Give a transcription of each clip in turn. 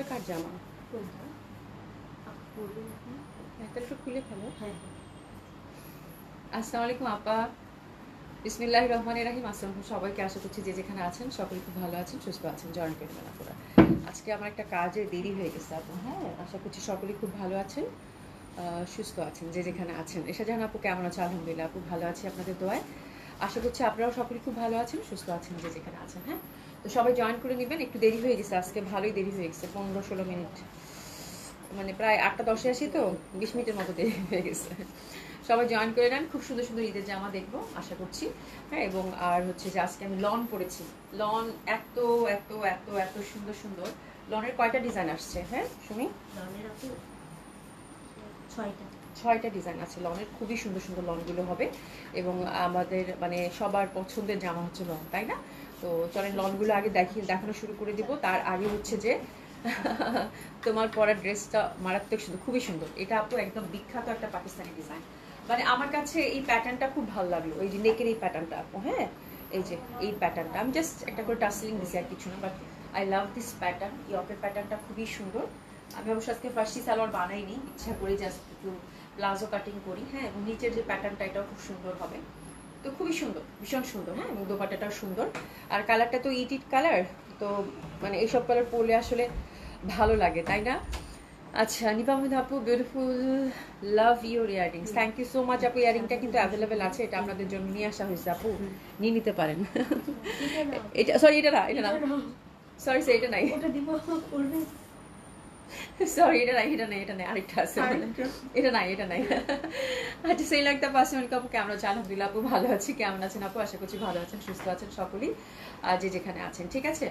ওটা কার জামা? কোনটা? পরবে নাকি? তাহলে একটু খুলে ফেলো। হ্যাঁ। আসসালামু আলাইকুম আপা, বিসমিল্লাহির রহমানির রহিম। আসসালামু সবাইকে, আশা করছি যে যেখানে আছেন সকলে খুব ভালো আছেন, সুস্থ আছেন। জয়েন করে নেন আপুরা। আজকে আমার একটা কাজে দেরি হয়ে গেছে আপু, হ্যাঁ আশা করছি সকলেই খুব ভালো আছেন, সুস্থ আছেন যে যেখানে আছেন। এসা জাহান আপু কেমন আছে? আলহামদুলিল্লাহ আপু ভালো আছি আপনাদের দোয়ায়। আশা করছি আপনারাও সকলেই খুব ভালো আছেন, সুস্থ আছেন যে যেখানে আছেন। হ্যাঁ, তো সবাই জয়েন করে নেবেন। একটু দেরি হয়ে গেছে আজকে, ভালোই দেরি হয়ে গেছে, 15-16 মিনিট, মানে প্রায় 8টা 10-এ আসি তো 20 মিনিটের মতো দেরি হয়ে গেছে। সবাই জয়েন করে নেন। খুব সুন্দর সুন্দর ঈদের জামা দেখবো আশা করছি। হ্যাঁ, এবং আর হচ্ছে যে আজকে আমি লন পরেছি। লন এত এত এত এত সুন্দর সুন্দর। লনের কয়টা ডিজাইন আসছে? হ্যাঁ শুনি। লনের আপু 6টা। 6টা ডিজাইন আছে লনের, খুবই সুন্দর সুন্দর লনগুলো হবে। এবং আমাদের মানে সবার পছন্দের জামা হচ্ছে লন, তাই না? তো চলেন লনগুলো আগে দেখানো শুরু করে দিব। তার আগে হচ্ছে যে তোমার পরা ড্রেসটা মারাত্মক সুন্দর, খুবই সুন্দর। এটা আপু একদম বিখ্যাত একটা পাকিস্তানি ডিজাইন। মানে আমার কাছে এই প্যাটার্নটা খুব ভালো লাগলো, ওই যে নেকের এই প্যাটার্নটা আপু। হ্যাঁ, এই যে এই প্যাটার্নটা আমি জাস্ট একটা করে টাসলিং দিছি আর কিছু না, but I love this pattern. ইয়কের প্যাটার্নটা খুবই সুন্দর। আমি অবশ্য আজকে ফার্সি সালোয়ার বানাইনি, ইচ্ছা করে জাস্ট একটু প্লাজো কাটিং করি। হ্যাঁ, এবং নিচের যে প্যাটার্নটা এটাও খুব সুন্দর হবে। তো খুবই সুন্দর, ভীষণ সুন্দর। হ্যাঁ, এবং দোপাট্টাটাও সুন্দর। আর কালারটা তো ইট কালার, তো মানে এইসব কালার পরলে আসলে ভালো লাগে, তাই না? আচ্ছা, নিপামিদ আপু beautiful, love your earrings. Thank you so much আপু। ইয়ারিংটা কিন্তু অ্যাভেলেবেল আছে, এটা আপনাদের জন্য নিয়ে আসা হয়েছে আপু, নিয়ে নিতে পারেন। এটা সরি, এটা না, এটা না, সরি স্যার, এটা নাই, ওটা দিব করবে। সরি এটা নাই, এটা নাই, এটা নাই, আরেকটা আছে, এটা নাই, এটা নাই। আচ্ছা, সেই লাগতে পাশে আপু কেমন আছে? আলহামদুলিল্লাহ আপু ভালো আছি। কেমন আছেন আপু? আশা করছি ভালো আছেন, সুস্থ আছেন সকলেই যে যেখানে আছেন। ঠিক আছে,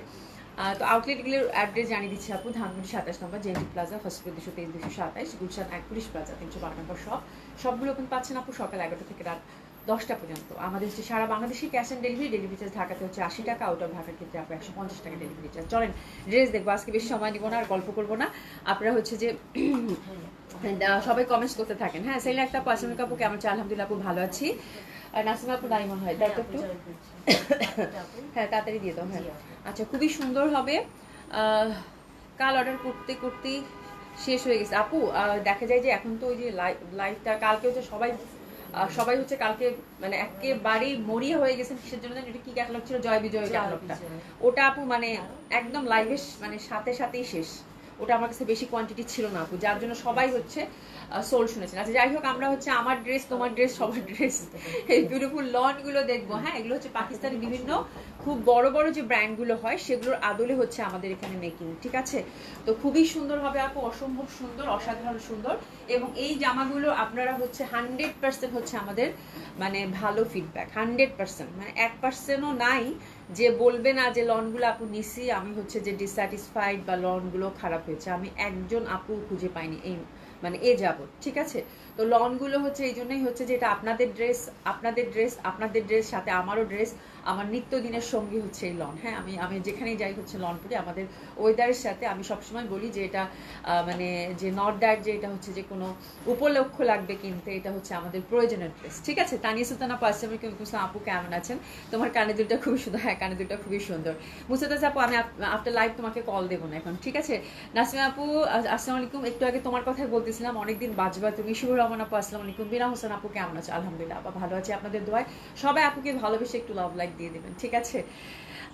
তো আউটলেটগুলোর অ্যাড্রেস জানিয়ে দিচ্ছি আপু। ধানমন্ডি 27 নম্বর JNT plaza, first floor 223-227, Gulshan 1 police plaza 312 নম্বর শপ। সবগুলো ওপেন পাচ্ছেন আপু সকাল 11টা থেকে রাত 10টা পর্যন্ত। আমাদের হচ্ছে সারা বাংলাদেশে cash on delivery. Delivery charge ঢাকাতে হচ্ছে 80 টাকা, আউট অফ ঢাকার ক্ষেত্রে আপু 150 টাকা ডেলিভারি চার্জ। চলেন ড্রেস দেখবো, আজকে বেশি সময় নিব না আর গল্প করবো না। আপনারা হচ্ছে যে সবাই কমেন্টস করতে থাকেন। হ্যাঁ, সেই একটা পাশামি কাপু কেমন আছে? আলহামদুলিল্লাহ আপু ভালো আছি। আর নাসিমা আপু নাই মনে হয়, তাই তো একটু হ্যাঁ তাড়াতাড়ি দিয়ে দাও। হ্যাঁ, আচ্ছা খুবই সুন্দর হবে। কাল অর্ডার করতে করতেই শেষ হয়ে গেছে আপু। দেখা যায় যে এখন তো ওই যে লাইভটা কালকে হচ্ছে সবাই হচ্ছে কালকে মানে একেবারেই মরিয়া হয়ে গেছেন। কিসের জন্য জানেন? এটা কি ক্যাটালগ ছিল? জয় বিজয় ক্যাটালগটা। ওটা আপু মানে একদম লাইভের মানে সাথেই শেষ। ওটা আমার কাছে বেশি কোয়ান্টিটি ছিল না আপু, যার জন্য সবাই হচ্ছে সোল শুনেছেন। আচ্ছা যাই হোক, আমরা হচ্ছে আমার ড্রেস, তোমার ড্রেস, সবার ড্রেস, এই বিউটিফুল লনগুলো দেখবো। হ্যাঁ, এগুলো হচ্ছে পাকিস্তানি বিভিন্ন খুব বড় বড় যে ব্র্যান্ডগুলো হয় সেগুলোর আদলে হচ্ছে আমাদের এখানে মেকিং। ঠিক আছে, তো খুবই সুন্দর হবে আপু, অসম্ভব সুন্দর, অসাধারণ সুন্দর। এবং এই জামাগুলো আপনারা হচ্ছে 100% হচ্ছে আমাদের মানে ভালো ফিডব্যাক, 100%, মানে 1%ও নাই যে বলবে না যে লনগুলো আপু নিছি আমি হচ্ছে যে ডিসস্যাটিসফাইড বা লনগুলো খারাপ হয়েছে। আমি একজন আপু খুঁজে পাইনি এই মানে এ যাবত। ঠিক আছে, তো লনগুলো হচ্ছে এই জন্যই হচ্ছে যে এটা আপনাদের ড্রেস, আপনাদের ড্রেস সাথে আমারও ড্রেস, আমার নিত্যদিনের সঙ্গী হচ্ছে এই লন। হ্যাঁ, আমি যেখানেই যাই হচ্ছে লন পরি। আমাদের ওয়েদারের সাথে আমি সবসময় বলি যে এটা মানে যে নট দ্যাট যে এটা হচ্ছে যে কোনো উপলক্ষ লাগবে কিনতে, এটা হচ্ছে আমাদের প্রয়োজনের ড্রেস। ঠিক আছে, তানিয়া সুলতানা পার্সেমিকে আপু কেমন আছেন? তোমার কানে দুলটা খুবই সুন্দর। হ্যাঁ, কানে দুলটা খুবই সুন্দর। মুসাদাস আপু আমি আফটার লাইভ তোমাকে কল দেবো না এখন, ঠিক আছে? নাসিমা আপু আসসালামু আলাইকুম। একটু আগে তোমার কথাই বলতেছিলাম, অনেকদিন বাজবা তুমি। শুভ রহমান আপু আসসালামু আলাইকুম। বিনা হোসেন আপু কেমন আছে? আলহামদুলিল্লাহ আপা ভালো আছে, আপনাদের দোয়ায়। সবাই আপুকে ভালোবেসে একটু লাভ লাইক দিয়ে দেবেন, ঠিক আছে?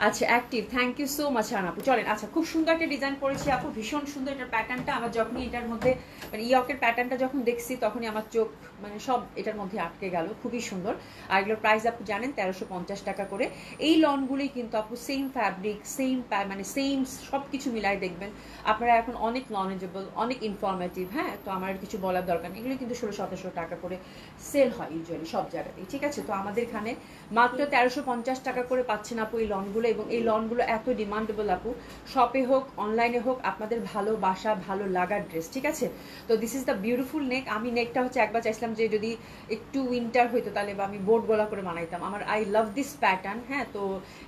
আচ্ছা active, thank you so much হান আপু। চলেন, আচ্ছা খুব সুন্দর একটা ডিজাইন করেছি আপু, ভীষণ সুন্দর এটার প্যাটার্নটা। আমার যখনই এটার মধ্যে মানে ইয়কের প্যাটার্নটা যখন দেখছি তখনই আমার চোখ মানে সব এটার মধ্যে আটকে গেল, খুবই সুন্দর। আর এগুলোর প্রাইস আপু জানেন 1350 টাকা করে। এই লনগুলি কিন্তু আপু সেম ফ্যাব্রিক, সেম মানে সেম সব কিছু মিলাই দেখবেন আপনারা এখন অনেক নলেজেবল, অনেক ইনফরমেটিভ। হ্যাঁ, তো আমার কিছু বলার দরকার নেই, এগুলো কিন্তু 1600-1700 টাকা করে সেল হয় ইউজুয়ালি সব জায়গাতেই। ঠিক আছে, তো আমাদের এখানে মাত্র 1350 টাকা করে পাচ্ছেন আপু এই লনগুলো। এবং এই লনগুলো এত ডিমান্ডেবল আপু, শপে হোক অনলাইনে হোক, আপনাদের ভালোবাসা ভালো লাগার ড্রেস। ঠিক আছে, তো দিস ইজ দ্য বিউটিফুল নেক। আমি নেকটা হচ্ছে একবার চাইছিলাম যে যদি একটু উইন্টার হইতো তাহলে বা আমি বোর্ড গলা করে বানাইতাম। আমার আই লাভ দিস প্যাটার্ন। হ্যাঁ, তো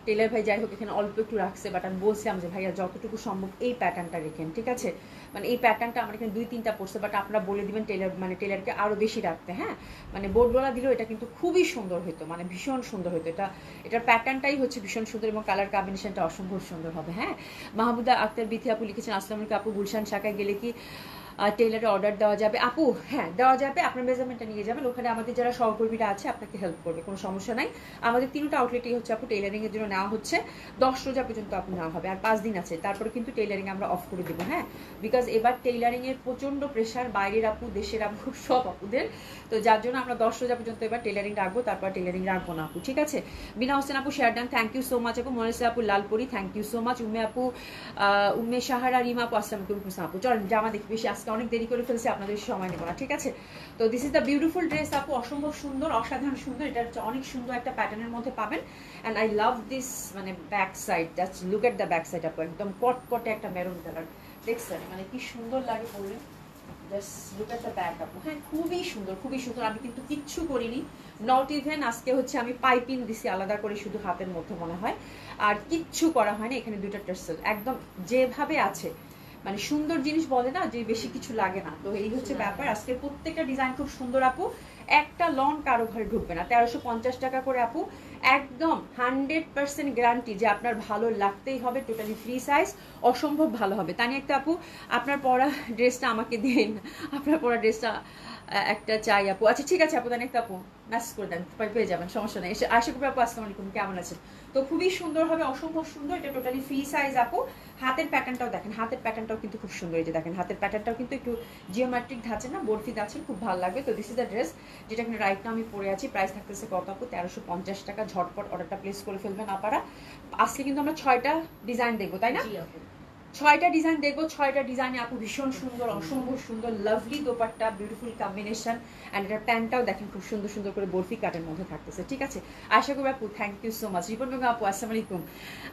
টেলার ভাই যাই হোক এখানে অল্প একটু রাখছে, বাট আমি বলছিলাম যে ভাইয়া যতটুকু সম্ভব এই প্যাটার্নটা রেখেন। ঠিক আছে, মানে এই প্যাটার্নটা আমার এখানে 2-3টা পড়ছে, বাট আপনারা বলে দিবেন টেলারকে আরও বেশি রাখতে। হ্যাঁ, মানে বোর্ডওয়ালা দিলেও এটা কিন্তু খুবই সুন্দর হতো, মানে ভীষণ সুন্দর হতো। এটার প্যাটার্নটাই হচ্ছে ভীষণ সুন্দর এবং কালার কম্বিনেশনটা অসম্ভব সুন্দর হবে। হ্যাঁ, মাহমুদা আক্তার বিথি আপু লিখেছেন, আসসালামু আলাইকুম আপু, গুলশান শাখায় গেলে কি টেলারে অর্ডার দেওয়া যাবে? আপু হ্যাঁ দেওয়া যাবে, আপনার মেজারমেন্টটা নিয়ে যাবেন, ওখানে আমাদের যারা সহকর্মীরা আছে আপনাকে হেল্প করবে, কোনো সমস্যা নাই। আমাদের 3টা আউটলেটই হচ্ছে আপু টেলারিংয়ের জন্য নেওয়া হচ্ছে। 10 রোজা পর্যন্ত আপু নেওয়া হবে, আর 5 দিন আছে, তারপরে কিন্তু টেলারিং আমরা অফ করে দেবো। হ্যাঁ, বিকজ এবার টেলারিংয়ের প্রচণ্ড প্রেশার, বাইরের আপু দেশের আপু সব আপুদের, তো যার জন্য আমরা 10 রোজা পর্যন্ত এবার টেলারিং রাখবো, তারপর টেলারিং রাখবো না আপু, ঠিক আছে। বিনা হোসেন আপু share done, thank you so much আপু। মনেসা আপু Lalpuri, thank you so much. Umme আপু, উম্মে সাহারা, রিমা আপু, আসসালামু আলাইকুম আপু। চলেন জামা দেখি, বেশি আজকে অনেক দেরি করে ফেলছি, আপনাদের সময় নেব না, ঠিক আছে। তো this is the beautiful dress আপু, অসম্ভব সুন্দর, অসাধারণ সুন্দর। এটা হচ্ছে অনেক সুন্দর একটা প্যাটার্নের মধ্যে পাবেন, অ্যান্ড আই লাভ দিস, মানে back side, just look at the back side আপু, একদম কটকটে একটা মেরুন কালার, দেখছেন মানে কি সুন্দর লাগে পরলে, just look at the back আপু। হ্যাঁ, খুবই সুন্দর, খুবই সুন্দর। আমি কিন্তু কিচ্ছু করিনি, নট ইভেন আজকে হচ্ছে আমি পাইপিং দিছি আলাদা করে, শুধু হাতের মধ্যে মনে হয়, আর কিচ্ছু করা হয়নি। এখানে 2টা টার্সেল একদম যেভাবে আছে, মানে সুন্দর জিনিস বলে না যে বেশি কিছু লাগে না, তো এই হচ্ছে ব্যাপার। আজকে প্রত্যেকটা ডিজাইন খুব সুন্দর আপু, একটা লন কারো ঘরে ঢুকবে না। 1350 টাকা করে আপু, একদম 100% গ্যারান্টি যে আপনার ভালো লাগতেই হবে, টোটালি ফ্রি সাইজ, অসম্ভব ভালো হবে। তানি একটা আপু, আপনার পরা ড্রেসটা আমাকে দিন, আপনার পরা ড্রেসটা একটা চাই আপু। আচ্ছা ঠিক আছে আপু, তানি একটা আপু মেসেজ করে দেন, পেয়ে যাবেন, সমস্যা নেই। আশা করি আপু, আসসালামু আলাইকুম, কেমন আছেন? তো খুবই সুন্দর হবে, অসম্ভব সুন্দর, এটা টোটালি ফ্রি সাইজ আপু। হাতের প্যাটার্নটাও দেখেন, হাতের প্যাটার্নটাও কিন্তু খুব সুন্দর, এই যে দেখেন হাতের প্যাটার্নটাও কিন্তু একটু জিওমেট্রিক ধাঁচে না, বরফি ধাঁচে, খুব ভালো লাগবে। তো দিস ইজ দ্য ড্রেস, যেটা এখানে রাইট না আমি পরে আছি। প্রাইস থাকতেছে কত আপু? 1350 টাকা। ঝটপট অর্ডারটা প্লেস করে ফেলবেন আপনারা। আজকে কিন্তু আমরা 6টা ডিজাইন দেখবো, তাই না? 6টা ডিজাইন দেখবো, 6টা ডিজাইনে আপু ভীষণ সুন্দর, অসম্ভব সুন্দর, lovely dupatta, beautiful combination, and এটার প্যান্টটাও দেখেন খুব সুন্দর সুন্দর করে বরফি কাটের মধ্যে থাকতেছে, ঠিক আছে। আশা করি আপু, thank you so much. Ripon Begum আপু, আসসালামু আলাইকুম।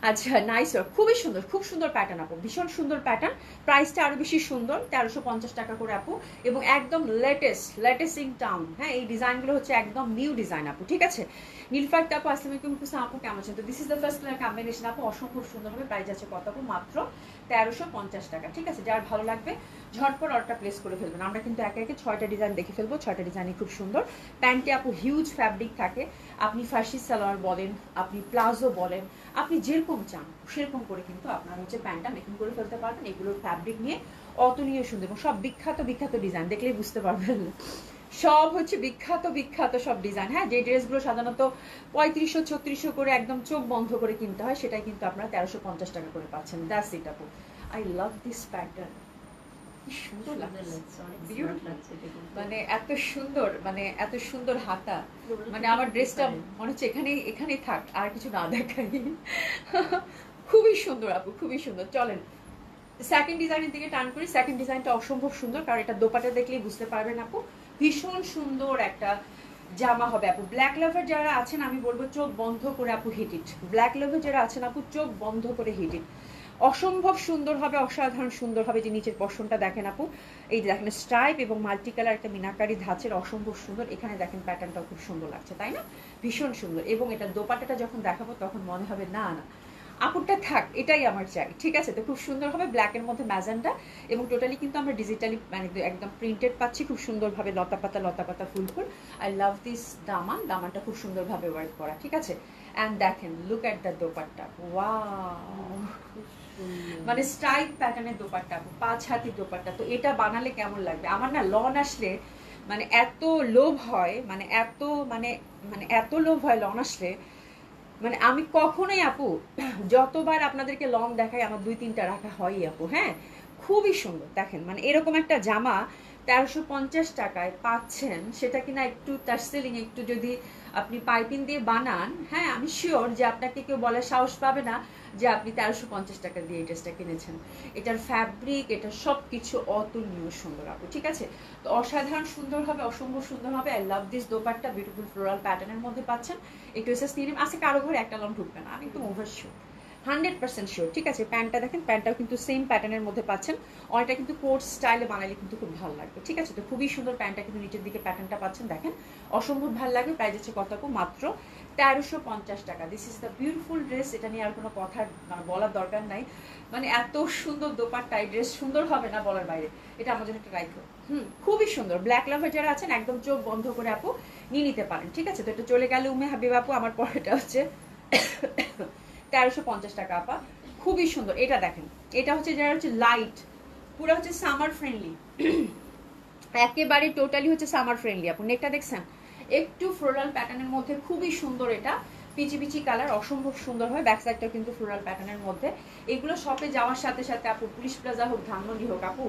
আচ্ছা, নাইস, খুবই সুন্দর, খুব সুন্দর প্যাটার্ন আপু, ভীষণ সুন্দর প্যাটার্ন। প্রাইসটা আরো বেশি সুন্দর, 1350 টাকা করে আপু, এবং একদম লেটেস্ট ইন টাউন। হ্যাঁ, এই ডিজাইনগুলো হচ্ছে একদম নিউ ডিজাইন আপু, ঠিক আছে। নীলফার আপু, আসসালামু আলাইকুম আপু, কেমন আছেন? তো this is the first colour combination আপু, অসম্ভব সুন্দর হবে। প্রাইস আছে কত আপু? মাত্র 1350 টাকা, ঠিক আছে। যার ভালো লাগবে ঝটপট অর্ডারটা প্লেস করে ফেলবেন। আমরা কিন্তু একে একে 6টা ডিজাইন দেখে ফেলবো। 6টা ডিজাইনই খুব সুন্দর। প্যান্টে আপু হিউজ ফ্যাব্রিক থাকে, আপনি ফার্সি সালোয়ার বলেন, আপনি প্লাজো বলেন, আপনি যেরকম চান সেরকম করে কিন্তু আপনার হচ্ছে প্যান্টটা মেকিং করে ফেলতে পারবেন। এগুলোর ফ্যাব্রিক নিয়ে অতুলনীয় সুন্দর, এবং সব বিখ্যাত ডিজাইন, দেখলেই বুঝতে পারবেন সব হচ্ছে বিখ্যাত সব ডিজাইন। হ্যাঁ, যে ড্রেসগুলো সাধারণত 3500-3600 করে একদম চোখ বন্ধ করে কিনতে হয়, সেটাই কিন্তু আপনারা 1350 টাকা করে পাচ্ছেন। দ্যাটস ইট আপু। আই লাভ দিস প্যাটার্ন, কি সুন্দর লাগছে, মানে এত সুন্দর, মানে এত সুন্দর হাতা, মানে আমার ড্রেসটা মনে হচ্ছে এখানেই থাক, আর কিছু না দেখাই। খুবই সুন্দর আপু, খুবই সুন্দর। চলেন সেকেন্ড ডিজাইনের দিকে টার্ন করি। সেকেন্ড ডিজাইনটা অসম্ভব সুন্দর, কারণ এটা দোপাটা দেখলেই বুঝতে পারবেন আপু, ভীষণ সুন্দর একটা জামা হবে আপু। ব্ল্যাক লাভার যারা আছেন আমি বলবো চোখ বন্ধ করে আপু হিট ইট। ব্ল্যাক লাভার যারা আছেন আপু, চোখ বন্ধ করে হিট ইট। অসম্ভব সুন্দর হবে, অসাধারণ সুন্দর হবে। যে নিচের পশনটা দেখেন আপু, এই যে দেখেন স্ট্রাইপ এবং মাল্টি কালার একটা মিনাকারি ধাঁচের, অসম্ভব সুন্দর। এখানে দেখেন প্যাটার্নটাও খুব সুন্দর লাগছে, তাই না? ভীষণ সুন্দর। এবং এটা দোপাটাটা যখন দেখাবো তখন মনে হবে না আপুরটা থাক, এটাই আমার চাই, ঠিক আছে। তো খুব সুন্দর হবে, ব্ল্যাকের মধ্যে ম্যাজেন্ডা, এবং টোটালি কিন্তু আমরা ডিজিটালি মানে একদম প্রিন্টেড পাচ্ছি, খুব সুন্দরভাবে লতা পাতা ফুল। আই লাভ দিস দামানটা খুব সুন্দরভাবে ওয়ার্ক করা, ঠিক আছে। অ্যান্ড দেখেন, look at the dupatta, wow, মানে স্ট্রাইপ প্যাটার্নের দোপাট্টা, 5 হাতির দোপাট্টা। তো এটা বানালে কেমন লাগবে? আমার না লন আসলে মানে এত লোভ হয়, মানে এত লোভ হয় লন আসলে, মানে আমি কখনোই আপু যতবার আপনাদেরকে লং দেখাই আমার 2-3টা রাখা হয়ই আপু। হ্যাঁ, খুবই সুন্দর দেখেন, মানে এরকম একটা জামা 1350 টাকায় পাচ্ছেন, সেটা কিনা একটু টার্সেলিং, একটু যদি আপনি পাইপিং দিয়ে বানান, হ্যাঁ আমি শিওর যে আপনাকে কেউ বলার সাহস পাবে না যে আপনি 1350 টাকা দিয়ে এই ড্রেসটা কিনেছেন। এটার ফ্যাব্রিক, এটা সব কিছু অতুলনীয় সুন্দর আপু, ঠিক আছে। তো অসাধারণ সুন্দর হবে, অসম্ভব সুন্দর হবে। I love this dupatta, beautiful floral প্যাটার্নের মধ্যে পাচ্ছেন। একটু এসএস নিয়ে নেবেন। আজকে কারো ঘরে একটা লং ঢুকবে না, আমি একটু ওভার শিওর। 100% শিওর। ঠিক আছে, প্যান্টটা দেখেন, প্যান্টটাও কিন্তু সেম প্যাটার্নের মধ্যে পাচ্ছেন। অনেকটা কিন্তু কোট স্টাইলে বানালে কিন্তু খুব ভালো লাগবে। ঠিক আছে, তো খুবই সুন্দর প্যান্টটা কিন্তু নিচের দিকে প্যাটার্নটা পাচ্ছেন, দেখেন অসম্ভব ভালো লাগবে। প্রাইস হচ্ছে কত আপু? মাত্র 1350 টাকা। This is the beautiful dress. এটা নিয়ে আর কোনো কথা বলার দরকার নাই, মানে এত সুন্দর দোপাট্টা, এই ড্রেস সুন্দর হবে না বলার বাইরে। এটা আমার জন্য একটা রাইখো। খুবই সুন্দর। ব্ল্যাক লাভার যারা আছেন একদম চোখ বন্ধ করে আপু নিয়ে নিতে পারেন। ঠিক আছে, তো এটা চলে গেল উমে হাবিব আপু। আমার পরেটা হচ্ছে 1350 টাকা আপা, খুবই সুন্দর। এটা দেখেন, এটা হচ্ছে যারা হচ্ছে লাইট, পুরো হচ্ছে সামার ফ্রেন্ডলি, একেবারে টোটালি হচ্ছে সামার ফ্রেন্ডলি। আপু নেকটা দেখছেন, একটু ফ্লোরাল প্যাটার্নের মধ্যে খুবই সুন্দর। এটা পিচি পিচি কালার, অসম্ভব সুন্দর হয়। ব্যাক সাইডটাও কিন্তু ফ্লোরাল প্যাটার্নের মধ্যে। এগুলো শপে যাওয়ার সাথে সাথে আপু, পুলিশ প্লাজা হোক, ধানমন্ডি হোক আপু,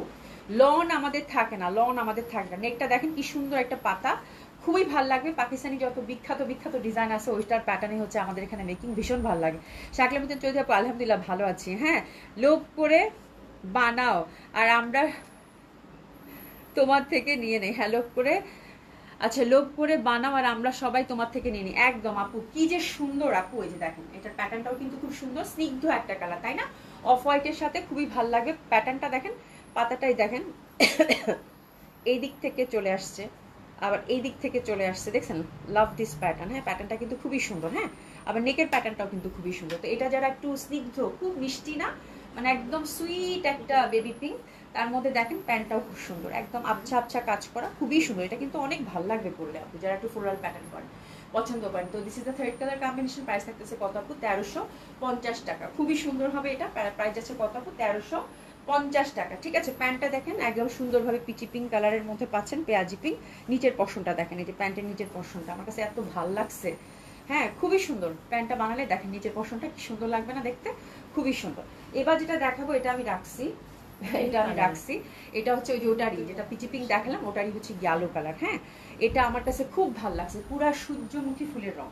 লন আমাদের থাকে না, লন আমাদের থাকে না। নেকটা দেখেন কি সুন্দর একটা পাতা, খুবই ভালো লাগবে। পাকিস্তানি যত বিখ্যাত বিখ্যাত ডিজাইন আছে ওইটার প্যাটার্নে হচ্ছে আমাদের এখানে মেকিং, ভীষণ ভালো লাগে। শাকলা মিতন চৌধুরী আপু, আলহামদুলিল্লাহ ভালো আছি। হ্যাঁ, লোভ করে বানাও আর আমরা তোমার থেকে নিয়ে নেই। হ্যাঁ, লোভ করে, আচ্ছা লোভ করে বানাও আর আমরা সবাই তোমার থেকে নিয়ে নিই। একদম আপু, কি যে সুন্দর আপু। এই যে দেখেন, এটার প্যাটার্নটাও কিন্তু খুব সুন্দর, স্নিগ্ধ একটা কালার, তাই না? অফ হোয়াইটের সাথে খুবই ভালো লাগবে। প্যাটার্নটা দেখেন, পাতাটাই দেখেন এই দিক থেকে চলে আসছে, আবার এই দিক থেকে চলে আসছে, দেখছেন? লাভ দিস প্যাটার্ন। হ্যাঁ, প্যাটার্নটা কিন্তু খুবই সুন্দর। হ্যাঁ, আবার নেকের প্যাটার্নটাও কিন্তু খুবই সুন্দর। তো এটা যারা একটু স্নিগ্ধ, খুব মিষ্টি না, মানে একদম সুইট একটা বেবি পিঙ্ক, তার মধ্যে দেখেন প্যান্টটাও খুব সুন্দর, একদম আবছা আবছা কাজ করা, খুবই সুন্দর। এটা কিন্তু অনেক ভালো লাগবে পরলে আপু, যারা একটু ফ্লোরাল প্যাটার্ন করেন, পছন্দ করেন। তো this is the third colour combination. Price থাকতেছে কত আপু? 1350 টাকা। খুবই সুন্দর হবে এটা। প্রাইস আছে কত আপু? 1350 টাকা। ঠিক আছে, প্যান্টটা দেখেন একদম সুন্দরভাবে পিচি পিঙ্ক কালারের মধ্যে পাচ্ছেন, পেঁয়াজি পিঙ্ক। নিচের পশনটা দেখেন, এই যে প্যান্টের নিচের পশনটা আমার কাছে এত ভালো লাগছে। হ্যাঁ, খুবই সুন্দর। প্যান্টটা বানালে দেখেন নিচের পশনটা কি সুন্দর লাগবে না দেখতে? খুবই সুন্দর। এবার যেটা দেখাবো, এটা আমি রাখছি, এটা হচ্ছে ওই যে ওটারই, যেটা পিচি পিঙ্ক দেখালাম ওটারই হচ্ছে ইয়েলো কালার। হ্যাঁ, এটা আমার কাছে খুব ভালো লাগছে, পুরা সূর্যমুখী ফুলের রং,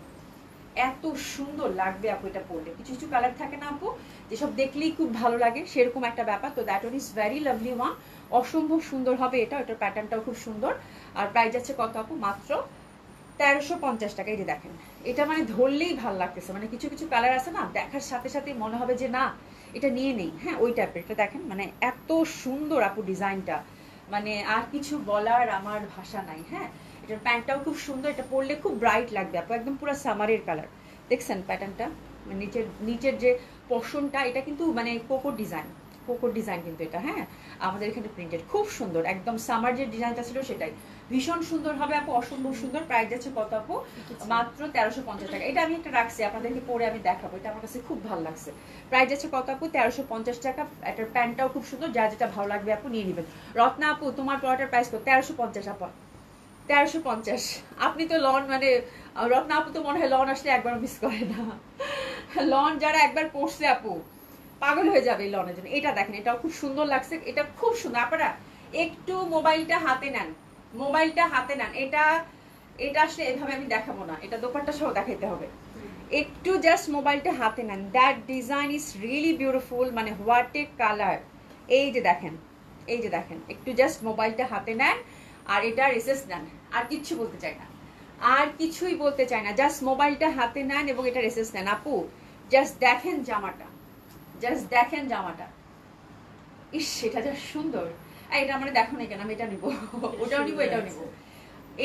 এত সুন্দর লাগবে আপু এটা পরলে। কিছু কিছু কালার থাকে না আপু, যেসব দেখলেই খুব ভালো লাগে, সেরকম একটা ব্যাপার। তো that one is very lovely one, অসম্ভব সুন্দর হবে এটা। এটার প্যাটার্নটাও খুব সুন্দর। আর প্রাইস আছে কত আপু? মাত্র 1350 টাকা। এই যে দেখেন, এটা মানে ধরলেই ভালো লাগতেছে। মানে কিছু কিছু কালার আছে না, দেখার সাথে সাথে মনে হবে যে না এটা নিয়ে নেই। হ্যাঁ, ওই টাইপের। এটা দেখেন, মানে এত সুন্দর আপু ডিজাইনটা, মানে আর কিছু বলার আমার ভাষা নাই। হ্যাঁ, এটার প্যান্টটাও খুব সুন্দর, এটা পরলে খুব ব্রাইট লাগবে আপু, একদম পুরো সামারের কালার। দেখছেন প্যাটার্নটা, মানে নিচের নিচের যে পশনটা, এটা কিন্তু মানে কোকো ডিজাইন কিন্তু এটা। হ্যাঁ, আমাদের এখানে প্রিন্টেড, খুব সুন্দর, একদম সামার যে ডিজাইনটা ছিল সেটাই। ভীষণ সুন্দর হবে আপু, অসম্ভব সুন্দর। প্রাইস আছে কত আপু? মাত্র 1350 টাকা। এটা আমি একটা রাখছি, আপনাদেরকে পরে আমি দেখাবো, এটা আমার কাছে খুব ভালো লাগছে। প্রাইস আছে কত আপু? 1350 টাকা। এটার প্যান্টটাও খুব সুন্দর, যা যেটা ভালো লাগবে আপু নিয়ে নেবেন। রত্না আপু, তোমার পড়াটার প্রাইস কত? 1350 আপা, 1350। আপনি তো লন, মানে রত্না আপু তো মনে হয় লন আসলে একবার মিস করে না। লন যারা একবার পড়ছে আপু পাগল হয়ে যাবে এই লনের জন্য। এটা দেখেন, এটাও খুব সুন্দর লাগছে, এটা খুব সুন্দর। আপনারা একটু মোবাইলটা হাতে নেন, এটা এটা আসলে এভাবে আমি দেখাবো না, এটা দোপাট্টা সহ দেখাইতে হবে। একটু জাস্ট মোবাইলটা হাতে নেন, that design is really beautiful, মানে হোয়াট এ কালার। এই যে দেখেন, এই যে দেখেন, একটু জাস্ট মোবাইলটা হাতে নেন আর এটা রিসেস নেন, আর কিচ্ছু বলতে চাই না, আর কিছুই বলতে চাই না। জাস্ট মোবাইলটা হাতে নেন এবং এটা রিসেস নেন আপু। জাস্ট দেখেন জামাটা, জাস্ট দেখেন জামাটা, ইস সেটা যা সুন্দর। এটা আমরা দেখো না কেন, আমি এটা নিবো, ওটাও নিবো, এটাও নিবো।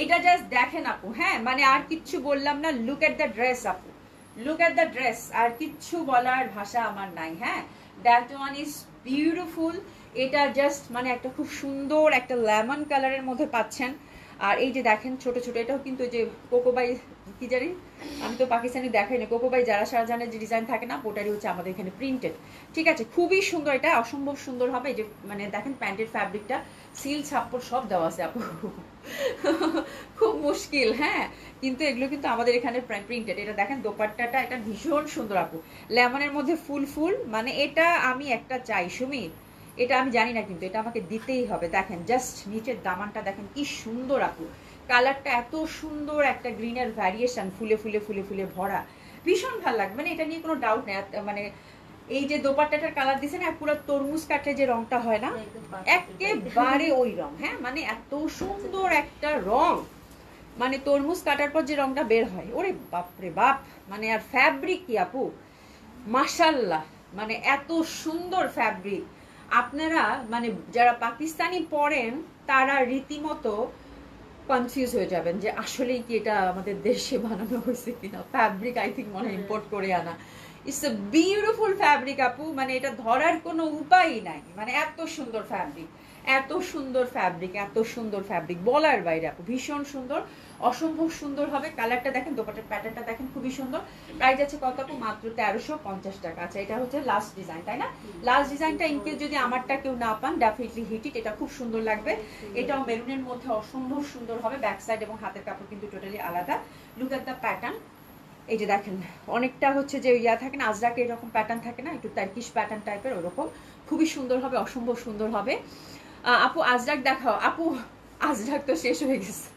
এটা জাস্ট দেখেন আপু। হ্যাঁ, মানে আর কিচ্ছু বললাম না। লুক এট দ্য ড্রেস আপু, লুক এট দ্য ড্রেস, আর কিচ্ছু বলার ভাষা আমার নাই। হ্যাঁ, দ্যাট ওয়ান ইজ বিউটিফুল। এটা জাস্ট মানে একটা খুব সুন্দর একটা লেমন কালারের মধ্যে পাচ্ছেন। আর এই যে দেখেন ছোট ছোট, এটাও কিন্তু যে কোকোবাই কি জানি, আমি তো পাকিস্তানি দেখাই না, কোকোবাই যারা শাহজাহানের যে ডিজাইন থাকে না, ওটারই হচ্ছে আমাদের এখানে প্রিন্টেড। ঠিক আছে, খুবই সুন্দর, এটা অসম্ভব সুন্দর হবে। এই যে মানে দেখেন প্যান্টের ফ্যাব্রিকটা, সিল ছাপ্পর সব দেওয়া আছে আপু, খুব মুশকিল। হ্যাঁ, কিন্তু এগুলো কিন্তু আমাদের এখানে প্রিন্টেড। এটা দেখেন দোপাট্টাটা, এটা ভীষণ সুন্দর আপু, লেমনের মধ্যে ফুল ফুল, মানে এটা আমি একটা চাই সুমি, এটা আমি জানি না কিন্তু এটা আমাকে দিতেই হবে। দেখেন জাস্ট নিচের দামানটা দেখেন কি সুন্দর আপু, কালারটা এত সুন্দর, একটা গ্রিনের ভ্যারিয়েশন, ফুলে ফুলে ফুলে ফুলে ভরা, ভীষণ ভালো লাগবে। মানে এটা নিয়ে কোনো ডাউট নেই। মানে এই যে দোপাট্টাটার কালার দিছে না, পুরো তরমুজ কাটলে যে রংটা হয় না, একেবারে ওই রং। হ্যাঁ, মানে এত সুন্দর একটা রং, মানে তরমুজ কাটার পর যে রংটা বের হয়, ওরে বাপরে বাপ, মানে আর ফ্যাব্রিক কি আপু, মাশাআল্লাহ, মানে এত সুন্দর ফ্যাব্রিক। আপনারা মানে যারা পাকিস্তানি পরেন তারা রীতিমতো কনফিউজ হয়ে যাবেন যে আসলেই কি এটা আমাদের দেশে বানানো হয়েছে কিনা। ফ্যাব্রিক আই থিঙ্ক মনে হয় ইম্পোর্ট করে আনা। ইটস এ বিউটিফুল ফ্যাব্রিক আপু, মানে এটা ধরার কোনো উপায়ই নাই, মানে এত সুন্দর ফ্যাব্রিক, এত সুন্দর ফ্যাব্রিক, এত সুন্দর ফ্যাব্রিক বলার বাইরে আপু, ভীষণ সুন্দর, অসম্ভব সুন্দর হবে। কালারটা দেখেন, দোপাটার প্যাটার্নটা দেখেন, খুবই সুন্দর। প্রাইস আছে কত আপু? মাত্র 1350 টাকা। আচ্ছা, এটা হচ্ছে লাস্ট ডিজাইন, তাই না? লাস্ট ডিজাইনটা ইনকেস যদি আমারটা কেউ না পান, ডেফিনেটলি হিট ইট, এটা খুব সুন্দর লাগবে। এটাও মেরুনের মধ্যে অসম্ভব সুন্দর হবে। ব্যাক সাইড এবং হাতের কাপড় কিন্তু টোটালি আলাদা। Look at the pattern. এই যে দেখেন, অনেকটা হচ্ছে যে ইয়া থাকে না, আজরাকে এরকম প্যাটার্ন থাকে না, একটু টার্কিশ প্যাটার্ন টাইপের, ওরকম খুবই সুন্দর হবে, অসম্ভব সুন্দর হবে। আপু আজরাক দেখাও। আপু আজরাক তো শেষ হয়ে গেছে,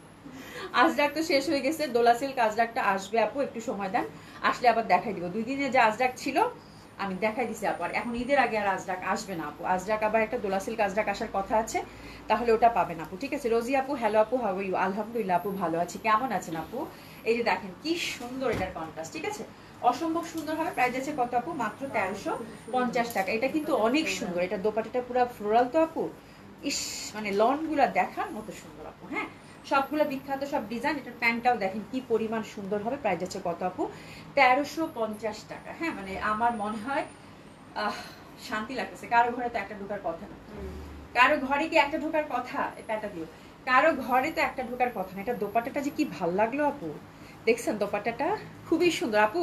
আজরাক তো শেষ হয়ে গেছে। দোলা সিল্ক আজরাকটা আসবে আপু, একটু সময় দেন, আসলে আবার দেখাই দিব। 2 দিনে যে আজরাক ছিল আমি দেখাই দিছি আপু, আর এখন ঈদের আগে আর আজরাক আসবে না আপু। আজরাক আবার একটা দোলা সিল্ক আজরাক আসার কথা আছে, তাহলে ওটা পাবেন আপু, ঠিক আছে? রোজি আপু, হ্যালো আপু, হাউ আর ইউ? আলহামদুলিল্লাহ আপু, ভালো আছি, কেমন আছেন আপু? এই যে দেখেন কি সুন্দর এটার কন্ট্রাস্ট, ঠিক আছে? অসম্ভব সুন্দর হবে। প্রাইস আছে কত আপু? মাত্র 1350 টাকা। এটা কিন্তু অনেক সুন্দর, এটা দোপাটাটা পুরো ফ্লোরাল তো আপু, ইস, মানে লন গুলা দেখার মতো সুন্দর আপু। হ্যাঁ, সবগুলো বিখ্যাত সব ডিজাইন। এটার প্যান্টটাও দেখেন কি পরিমাণ সুন্দর হবে। প্রাইস আছে কত আপু? 1350 টাকা। হ্যাঁ, মানে আমার মনে হয় শান্তি লাগতেছে। কারো ঘরে তো একটা ঢোকার কথা না, কারো ঘরে কি একটা ঢোকার কথা? প্যান্টটা দিও, কারো ঘরে তো একটা ঢোকার কথা না। এটা দোপাটাটা যে কি ভাল লাগলো আপু, দেখছেন দোপাটাটা খুবই সুন্দর আপু।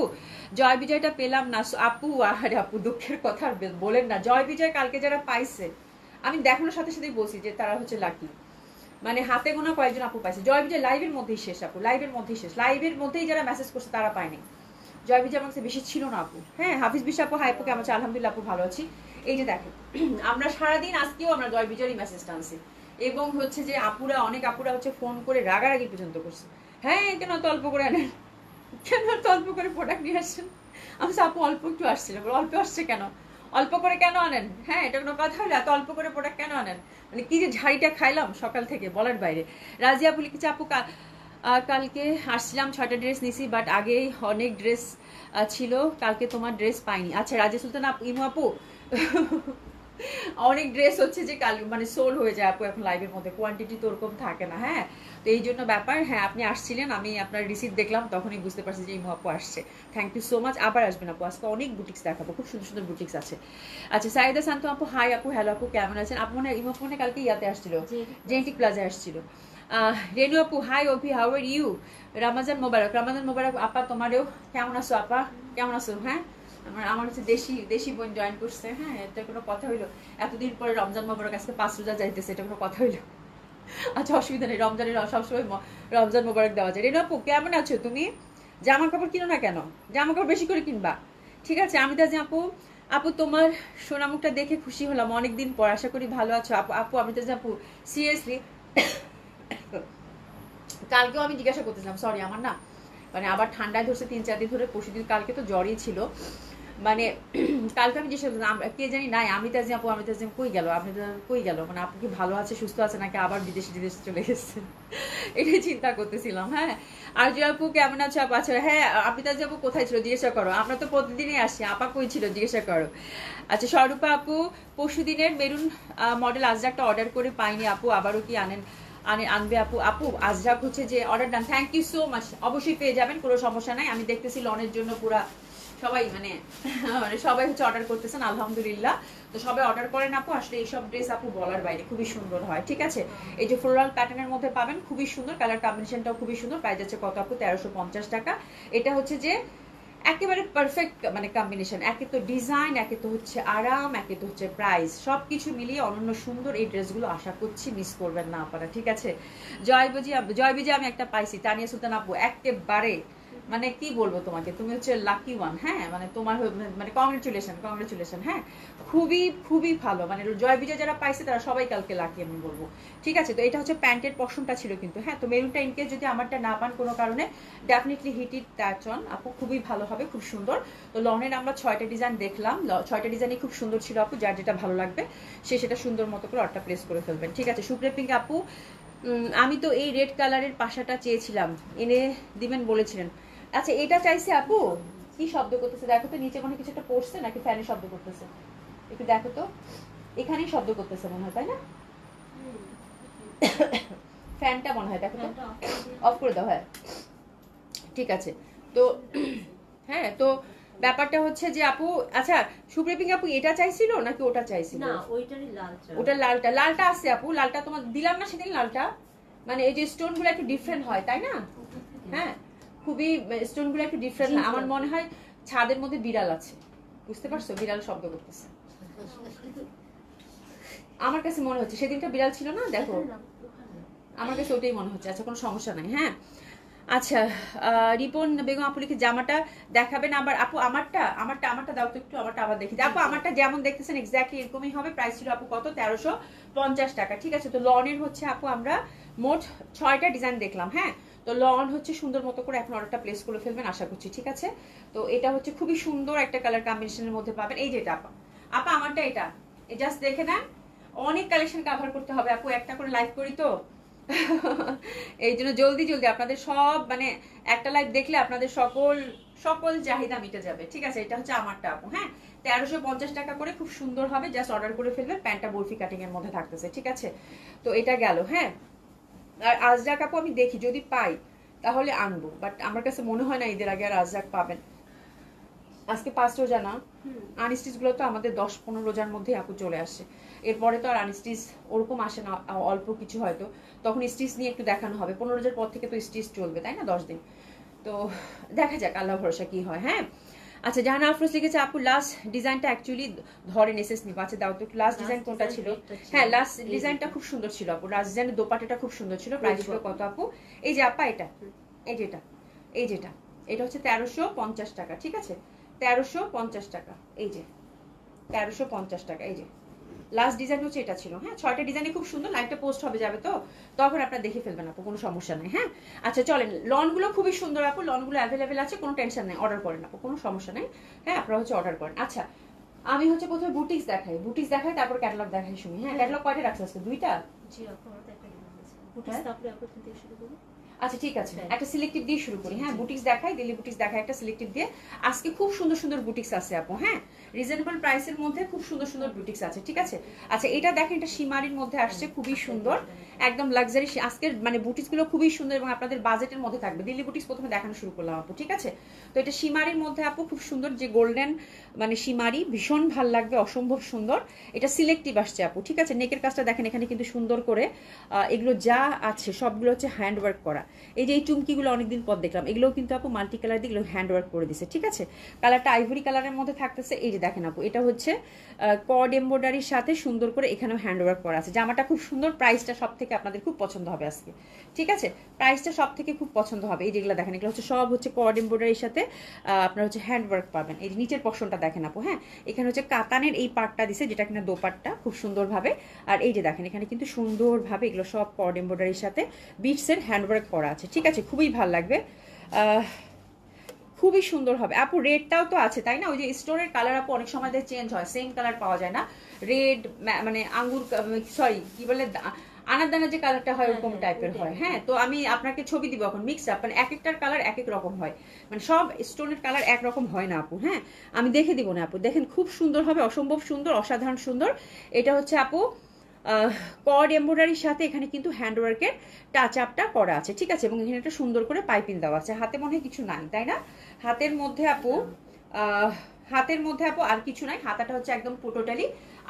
জয় বিজয়টা পেলাম না আপু, আরে আপু দুঃখের কথা আর বলেন না। জয় বিজয় কালকে যারা পাইছে, আমি দেখানোর সাথে সাথেই বলছি যে তারা হচ্ছে লাকি, মানে হাতে গোনা কয়েকজন আপু পাইছে। জয় বিজয় লাইভের মধ্যেই শেষ আপু, লাইভের মধ্যেই শেষ, লাইভের মধ্যেই যারা মেসেজ করছে তারা পায়নি। জয় বিজয় আমার কাছে বেশি ছিল না আপু। হ্যাঁ, হাফিজ বিশা আপু, হাই আপু, কেমন আছে? আলহামদুলিল্লাহ আপু, ভালো আছি। এই যে দেখেন, আমরা সারাদিন আজকেও আমরা জয় বিজয়েরই মেসেজ টানছি, এবং হচ্ছে যে আপুরা, অনেক আপুরা হচ্ছে ফোন করে রাগারাগি পর্যন্ত করছে। হ্যাঁ, কেন তো অল্প করে আনেন, কেন তো অল্প করে প্রোডাক্ট নিয়ে আসছেন? আমি আপু অল্প একটু আসছিল, অল্প আসছে কেন, অল্প করে কেন আনেন? হ্যাঁ, এটা কোনো কথা হলো? এত অল্প করে প্রোডাক্ট কেন আনেন? মানে কি যে ঝাড়িটা খাইলাম সকাল থেকে বলার বাইরে। রাজিয়া আপু লিখেছে, আপু কালকে আসছিলাম, 6টা ড্রেস নিছি, বাট আগে অনেক ড্রেস ছিল, কালকে তোমার ড্রেস পাইনি। আচ্ছা, রাজিয়া সুলতান আপু, ইমু আপু অনেক ড্রেস হচ্ছে যে কাল মানে সোল হয়ে যায় আপু, এখন লাইভের মধ্যে কোয়ান্টিটি তো ওরকম থাকে না। হ্যাঁ, তো এই জন্য ব্যাপার। হ্যাঁ, আপনি আসছিলেন, আমি আপনার রিসিপ্ট দেখলাম, তখনই বুঝতে পারছি যে ইমু আপু আসছে। Thank you so much. আবার আসবেন আপু, আজকে অনেক বুটিক্স দেখাবো, খুব সুন্দর সুন্দর বুটিক্স আছে। আচ্ছা, সাইদা শান্ত আপু, হাই আপু, হ্যালো আপু, কেমন আছেন? আপু মনে ইমু আপু মনে কালকে ইয়াতে আসছিল, জেনেটিক প্লাজা আসছিল। রেনু আপু, hi Abhi, how are you? রামাজান মোবারক, রামাজান মোবারক আপা, তোমারও কেমন আছো আপা, কেমন আছো? হ্যাঁ, আমার হচ্ছে দেশি দেশি বোন জয়েন করছে। হ্যাঁ, এটা কোনো কথা হইলো? এতদিন পরে রমজান মোবারক, আজকে 5 রোজা যাইতেছে, এটা কোনো কথা হইলো? আচ্ছা, অসুবিধা নেই, রমজানের সবসময় রমজান মোবারক দেওয়া যায়। রেনু আপু, কেমন আছো তুমি? জামা কাপড় কিনো না কেন? জামা কাপড় বেশি করে কিনবা, ঠিক আছে? আমি তাজি আপু, আপু তোমার সোনামুখটা দেখে খুশি হলাম অনেকদিন পর, আশা করি ভালো আছো আপু। আপু আমি তাজি আপু, সিরিয়াসলি কালকেও আমি জিজ্ঞাসা করতেছিলাম, সরি আমার না মানে আবার ঠান্ডায় ধরছে 3-4 দিন ধরে, পরশুদিন কালকে তো জ্বরই ছিল, মানে কালকে আমি জিজ্ঞাসা করলাম কে জানি নাই, আমি তাজি আপু, আমি তাজি কই গেল, আপনি কই গেল, মানে আপু কি ভালো আছে, সুস্থ আছে, নাকি আবার বিদেশে চলে গেছে, এটাই চিন্তা করতেছিলাম। হ্যাঁ, আর যে আপু কেমন আছো আপু? আচ্ছা, হ্যাঁ, আপনি তাজি আপু কোথায় ছিল জিজ্ঞাসা করো, আমরা তো প্রতিদিনই আসি, আপা কই ছিল জিজ্ঞাসা করো। আচ্ছা, স্বরূপা আপু, পরশুদিনের মেরুন মডেল আজরাকটা অর্ডার করে পাইনি আপু, আবারও কি আনবে আপু? আপু আজরাক হচ্ছে যে order done, thank you so much, অবশ্যই পেয়ে যাবেন, কোনো সমস্যা নাই। আমি দেখতেছি লনের জন্য পুরা সবাই মানে সবাই হচ্ছে অর্ডার করতেছেন, আলহামদুলিল্লাহ। তো সবাই অর্ডার করেন আপু, আসলে এইসব ড্রেস আপু বলার বাইরে খুবই সুন্দর হয়, ঠিক আছে? এই যে ফ্লোরাল প্যাটার্নের মধ্যে পাবেন, খুবই সুন্দর, কালার কম্বিনেশনটাও খুবই সুন্দর। প্রাইস আছে কত আপু? 1350 টাকা। এটা হচ্ছে যে একেবারে পারফেক্ট মানে কম্বিনেশন, একে তো ডিজাইন, একে তো হচ্ছে আরাম, একে তো হচ্ছে প্রাইস, সবকিছু মিলিয়ে অনন্য সুন্দর এই ড্রেসগুলো। আশা করছি মিস করবেন না আপনারা, ঠিক আছে? জয় বিজয় আমি একটা পাইছি, তানিয়া সুলতান আপু, একেবারে মানে কি বলবো তোমাকে, তুমি হচ্ছে লাকি ওয়ান। হ্যাঁ, মানে তোমার মানে কংগ্রেচুলেশন। হ্যাঁ, খুবই খুবই ভালো, মানে জয় বিজয় যারা পাইছে তারা সবাই কালকে লাকি আমি বলবো, ঠিক আছে? তো এটা হচ্ছে প্যান্টের পশমটা ছিল কিন্তু। হ্যাঁ, তো মেরুনটা ইনকেস যদি আমারটা না পান কোনো কারণে, definitely hit it that on আপু, খুবই ভালো হবে, খুব সুন্দর। তো লনের আমরা 6টা ডিজাইন দেখলাম, 6টা ডিজাইনই খুব সুন্দর ছিল আপু, যার যেটা ভালো লাগবে সে সেটা সুন্দর মতো করে অর্ডার প্লেস করে ফেলবেন, ঠিক আছে? সুপ্রিয়া পিঙ্ক আপু, আমি তো এই রেড কালারের পাশাটা চেয়েছিলাম, এনে দিবেন বলেছিলেন। আচ্ছা, এটা চাইছে আপু, কি শব্দ করতেছে দেখো তো, নিচে মনে হয় কিছু একটা পড়ছে নাকি ফ্যানের শব্দ করতেছে, একটু দেখো তো, এখানেই শব্দ করতেছে মনে হয়, তাই না? ফ্যানটা মনে হয়, দেখো তো, অফ করে দাও। হ্যাঁ ঠিক আছে। তো হ্যাঁ, তো ব্যাপারটা হচ্ছে যে আপু, আচ্ছা সুপ্রিপিং আপু এটা চাইছিল নাকি ওটা চাইছিল? না ওইটারই লালটা। ওটা লালটা, লালটা আছে আপু, লালটা তোমার দিলাম না সেদিন লালটা, মানে এই যে স্টোন গুলো একটু ডিফারেন্ট হয় তাই না? হ্যাঁ খুবই স্টোন গুলো একটু ডিফারেন্ট হয়, আমার মনে হয় ছাদের মধ্যে বিড়াল আছে, বুঝতে পারছো, বিড়াল শব্দ করতেছে আমার কাছে মনে হচ্ছে, সেদিনটা বিড়াল ছিল না দেখো, আমার কাছে ওটাই মনে হচ্ছে। আচ্ছা কোনো সমস্যা নাই। হ্যাঁ আচ্ছা, রিপন বেগম আপু লিখে জামাটা দেখাবেন আবার আপু, আমারটা আমারটা আমারটা দাও তো একটু, আমারটা আবার দেখি আপু, আমারটা যেমন দেখতেছেন এক্স্যাক্টলি এরকমই হবে। প্রাইস ছিল আপু কত, 1350 টাকা। ঠিক আছে, তো লনের হচ্ছে আপু আমরা মোট 6টা ডিজাইন দেখলাম। হ্যাঁ তো লন হচ্ছে সুন্দর মতো করে এখন অর্ডারটা প্লেস করে ফেলবেন আশা করছি। ঠিক আছে, তো এটা হচ্ছে খুবই সুন্দর একটা কালার কম্বিনেশনের মধ্যে পাবেন। এই যেটা আপা, আপা আমারটা এটা জাস্ট দেখে নেন, অনেক কালেকশন কভার করতে হবে আপু, একটা করে লাইভ করি তো এই জন্য জলদি জলদি আপনাদের সব, মানে একটা লাইভ দেখলে আপনাদের সকল সকল চাহিদা মিটে যাবে। ঠিক আছে, এটা হচ্ছে আমারটা আপু। হ্যাঁ 1350 টাকা করে, খুব সুন্দর হবে, জাস্ট অর্ডার করে ফেলবেন। প্যান্টটা বরফি কাটিং এর মধ্যে থাকতেছে। ঠিক আছে, তো এটা গেল। হ্যাঁ আর আজরাক আপু আমি দেখি যদি পাই তাহলে আনবো, বাট আমার কাছে মনে হয় না ঈদের আগে আর আজরাক পাবেন। আজকে 5 রোজা না, আনস্টিচ গুলো তো আমাদের 10-15 রোজার মধ্যে আপু চলে আসে, এরপরে তো আর আনস্টিচ ওরকম আসে না, অল্প কিছু হয়তো, তখন স্টিচ নিয়ে একটু দেখানো হবে। 15 রোজার পর থেকে তো স্টিচ চলবে তাই না, 10 দিন, তো দেখা যাক আল্লাহ ভরসা কি হয়। হ্যাঁ আচ্ছা, জাহানা আফরোজ লিখেছে আপু লাস্ট ডিজাইনটা অ্যাকচুয়ালি ধরে নেসেস নিবা। আচ্ছা দাও তো, লাস্ট ডিজাইন কোনটা ছিল? হ্যাঁ লাস্ট ডিজাইনটা খুব সুন্দর ছিল আপু, লাস্ট ডিজাইনের দোপাট্টাটা খুব সুন্দর ছিল। প্রাইস ছিল কত আপু? এই যে আপা এটা, এই যেটা, এই যেটা, এটা হচ্ছে 1350 টাকা। ঠিক আছে 1350 টাকা, এই যে 1350 টাকা, এই যে লাস্ট ডিজাইন হচ্ছে এটা ছিল। হ্যাঁ 6টা ডিজাইনে খুব সুন্দর, লাইভটা পোস্ট হবে যাবে তো তখন আপনারা দেখে ফেলবেন আপু, কোনো সমস্যা নেই। হ্যাঁ আচ্ছা চলেন, লনগুলো খুবই সুন্দর আপু, লনগুলো অ্যাভেলেবেল আছে, কোনো টেনশন নেই, অর্ডার করেন আপু, কোনো সমস্যা নেই। হ্যাঁ আপনারা হচ্ছে অর্ডার করেন। আচ্ছা আমি হচ্ছে প্রথমে বুটিক্স দেখাই, বুটিক্স দেখাই তারপর ক্যাটালগ দেখাই শুনি। হ্যাঁ ক্যাটালগ কয়টা রাখছে আজকে? 2টা। জি আপু আমার তো একটা ডিমান্ড আছে। বুটিক্স তারপরে আপু থেকে শুরু করব। আচ্ছা ঠিক আছে, একটা সিলেক্টিভ দিয়ে শুরু করি। হ্যাঁ বুটিক্স দেখাই, দিল্লি বুটিক্স দেখাই একটা সিলেক্টিভ দিয়ে। আজকে খুব সুন্দর সুন্দর বুটিক্স আছে আপু। হ্যাঁ রিজনেবল প্রাইসের মধ্যে খুব সুন্দর সুন্দর বুটিক্স আছে। ঠিক আছে আচ্ছা এটা দেখেন, এটা সীমারির মধ্যে আসছে, খুবই সুন্দর, একদম লাক্সারি। আজকের মানে বুটিক্স গুলো খুবই সুন্দর এবং আপনাদের বাজেটের মধ্যে থাকবে। দিল্লি বুটিক্স প্রথমে দেখানো শুরু করলাম আপু। ঠিক আছে, তো এটা সীমারির মধ্যে আপু, খুব সুন্দর, যে গোল্ডেন মানে সীমারি, ভীষণ ভাল লাগবে, অসম্ভব সুন্দর। এটা সিলেক্টিভ আসছে আপু। ঠিক আছে, নেকের কাজটা দেখেন, এখানে কিন্তু সুন্দর করে এগুলো যা আছে সবগুলো হচ্ছে হ্যান্ডওয়ার্ক করা। এই যে এই চুমকিগুলো অনেকদিন পর দেখলাম, এগুলোও কিন্তু আপু মাল্টি কালার দিয়ে হ্যান্ডওয়ার্ক করে দিছে। ঠিক আছে, কালারটা আইভরি কালারের মধ্যে থাকতেছে। এই যে দেখেন আপু, এটা হচ্ছে কর্ড এমব্রয়ডারির সাথে সুন্দর করে এখানেও হ্যান্ডওয়ার্ক করা আছে। জামাটা খুব সুন্দর, প্রাইসটা সব থেকে আপনাদের খুব পছন্দ হবে আজকে। ঠিক আছে, প্রাইসটা সব থেকে খুব পছন্দ হবে। এই যেগুলো দেখেন, এগুলো হচ্ছে সব হচ্ছে কর্ড এমব্রয়ডারির সাথে আপনার হচ্ছে হ্যান্ডওয়ার্ক পাবেন। এই যে নিচের পশনটা দেখেন আপু। হ্যাঁ এখানে হচ্ছে কাতানের এই পার্টটা দিছে, যেটা কিনা দোপাট্টা, খুব সুন্দরভাবে। আর এই যে দেখেন, এখানে কিন্তু সুন্দরভাবে এগুলো সব কর্ড এমব্রয়ডারির সাথে বিটসের হ্যান্ডওয়ার্ক করা আছে। ঠিক আছে, খুবই ভালো লাগবে, খুবই সুন্দর হবে আপু। রেডটাও তো আছে তাই না, ওই যে স্টোরের কালার আপু অনেক সময় চেঞ্জ হয়, সেম কালার পাওয়া যায় না। রেড মানে আঙ্গুর, সরি কি বলে, আনার দানা যে কালারটা হয় ওরকম টাইপের হয়। হ্যাঁ তো আমি আপনাকে ছবি দিব এখন, মিক্স আপ, মানে এক একটার কালার এক এক রকম হয়, মানে সব স্টোনের কালার একরকম হয় না আপু। হ্যাঁ আমি দেখে দিব না আপু, দেখেন খুব সুন্দর হবে, অসম্ভব সুন্দর, অসাধারণ সুন্দর। এটা হচ্ছে আপু কর্ড এমব্রয়ডারির সাথে এখানে কিন্তু হ্যান্ডওয়ার্কের টাচ আপটা করা আছে। ঠিক আছে, এবং এখানে একটা সুন্দর করে পাইপিং দেওয়া আছে। হাতে মনে হয় কিছু নাই তাই না, হাতের মধ্যে আপু হাতের মধ্যে আপু আর কিছু নাই, হাতাটা হচ্ছে একদম টোটালি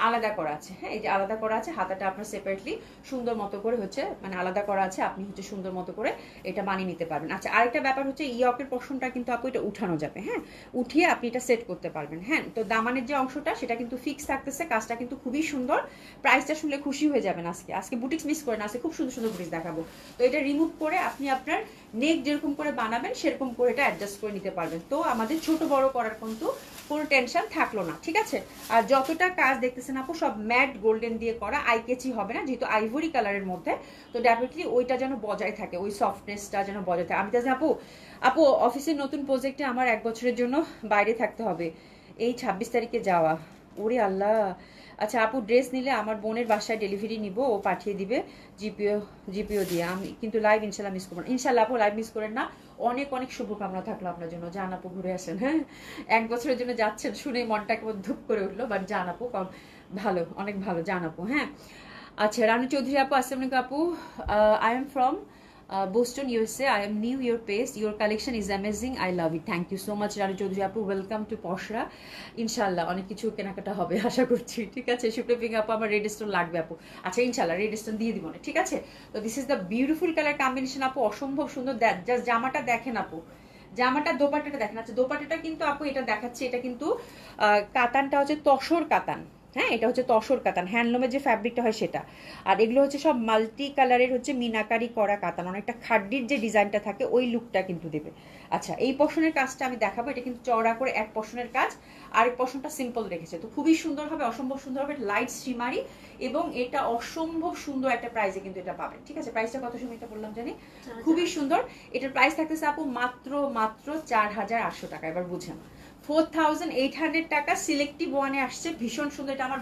আলাদা করা আছে। হ্যাঁ এই যে আলাদা করা আছে, হাতাটা আপনার সেপারেটলি সুন্দর মতো করে হচ্ছে মানে আলাদা করা আছে, আপনি হচ্ছে সুন্দর মতো করে এটা বানিয়ে নিতে পারবেন। আচ্ছা আরেকটা ব্যাপার হচ্ছে ইয়কের পোর্শনটা কিন্তু আপু এটা উঠানো যাবে। হ্যাঁ উঠিয়ে আপনি এটা সেট করতে পারবেন। হ্যাঁ তো দামানের যে অংশটা সেটা কিন্তু ফিক্স থাকতেছে, কাজটা কিন্তু খুবই সুন্দর। প্রাইসটা শুনলে খুশি হয়ে যাবেন। আজকে আজকে বুটিক্স মিস করেন, আজকে খুব সুন্দর সুন্দর বুটিক্স দেখাবো। তো এটা রিমুভ করে আপনি আপনার নেক যেরকম করে বানাবেন সেরকম করে এটা অ্যাডজাস্ট করে নিতে পারবেন। তো আমাদের ছোট বড় করার কিন্তু কোনো টেনশন থাকলো না। ঠিক আছে, আর যতটা কাজ দেখতেছেন আপু সব ম্যাট গোল্ডেন দিয়ে করা, আই কেচি হবে না, যেহেতু আইভরি কালারের মধ্যে, তো ডেফিনেটলি ওইটা যেন বজায় থাকে, ওই সফটনেসটা যেন বজায় থাকে। আমি তো আপু আপু অফিসের নতুন প্রজেক্টে আমার 1 বছরের জন্য বাইরে থাকতে হবে, এই 26 তারিখে যাওয়া। ওরে আল্লাহ। আচ্ছা আপু ড্রেস নিলে আমার বোনের বাসায় ডেলিভারি নিব, ও পাঠিয়ে দিবে জিপিও দিয়ে। আমি কিন্তু লাইভ ইনশাল্লাহ মিস করবো না। ইনশাল্লাহ আপু লাইভ মিস করেন না, অনেক অনেক শুভকামনা থাকলো আপনার জন্য। জান আপু ঘুরে আসেন, হ্যাঁ 1 বছরের জন্য যাচ্ছেন শুনে মনটা কেমন ধুপ করে উঠলো, বাট জান আপু ভালো, অনেক ভালো জান আপু। হ্যাঁ আচ্ছা, রানু চৌধুরী আপু, আসসালামু আলাইকুম আপু। I am from Boston, USA. I am new your page. Your collection is amazing. I love it. Thank you so much, Ranu Chowdhury আপু। Welcome to Poshora. ইনশাল্লাহ অনেক কিছু কেনাকাটা হবে আশা করছি, ঠিক আছে। সুপ্রপিং আপু, আমার রেড স্টোন লাগবে আপু। আচ্ছা ইনশাল্লাহ রেড স্টোন দিয়ে দিব না, ঠিক আছে। তো this is the beautiful colour combination আপু, অসম্ভব সুন্দর। জাস্ট জামাটা দেখেন আপু, জামাটা দোপাট্টাটা দেখেন। আচ্ছা দোপাট্টাটা কিন্তু আপু এটা দেখাচ্ছি, এটা কিন্তু কাতানটা হচ্ছে তসর কাতান, হ্যাঁ এটা হচ্ছে তসর কাতান, হ্যান্ডলুমের যে ফ্যাব্রিকটা হয় সেটা। আর এগুলো হচ্ছে সব মাল্টি কালারের হচ্ছে মিনাকারি করা কাতান, অনেকটা খাড্ডির যে ডিজাইনটা থাকে ওই লুকটা কিন্তু দেবে। আচ্ছা এই পশনের কাজটা আমি দেখাবো, এটা কিন্তু চওড়া করে এক পশনের কাজ, আরেক পশনটা সিম্পল রেখেছে। তো খুবই সুন্দর হবে, অসম্ভব সুন্দর হবে, লাইট শিমারি, এবং এটা অসম্ভব সুন্দর একটা প্রাইসে কিন্তু এটা পাবেন, ঠিক আছে। প্রাইসটা কত সময় এটা বললাম জানি, খুবই সুন্দর। এটার প্রাইস থাকতেছে আপু মাত্র 4,800 টাকা। এবার বুঝেন 4,800 টাকা সিলেক্টিভ ওয়ানে আসছে, ভীষণ সুন্দর। এটা আমার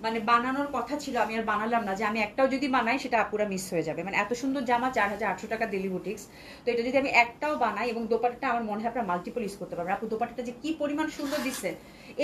মানে বানানোর কথা ছিল, আমি আর বানালাম না, যে আমি একটাও যদি বানাই সেটা আপুরা মিস হয়ে যাবে। মানে এত সুন্দর জামা 4,800 টাকা দিল্লি বুটিক্স। তো এটা যদি আমি একটাও বানাই, এবং দোপাট্টাটা আমার মনে হয় আপনারা মাল্টিপল ইউজ করতে পারবেন। আপু দোপাট্টাটা যে কি পরিমাণ সুন্দর দিচ্ছে,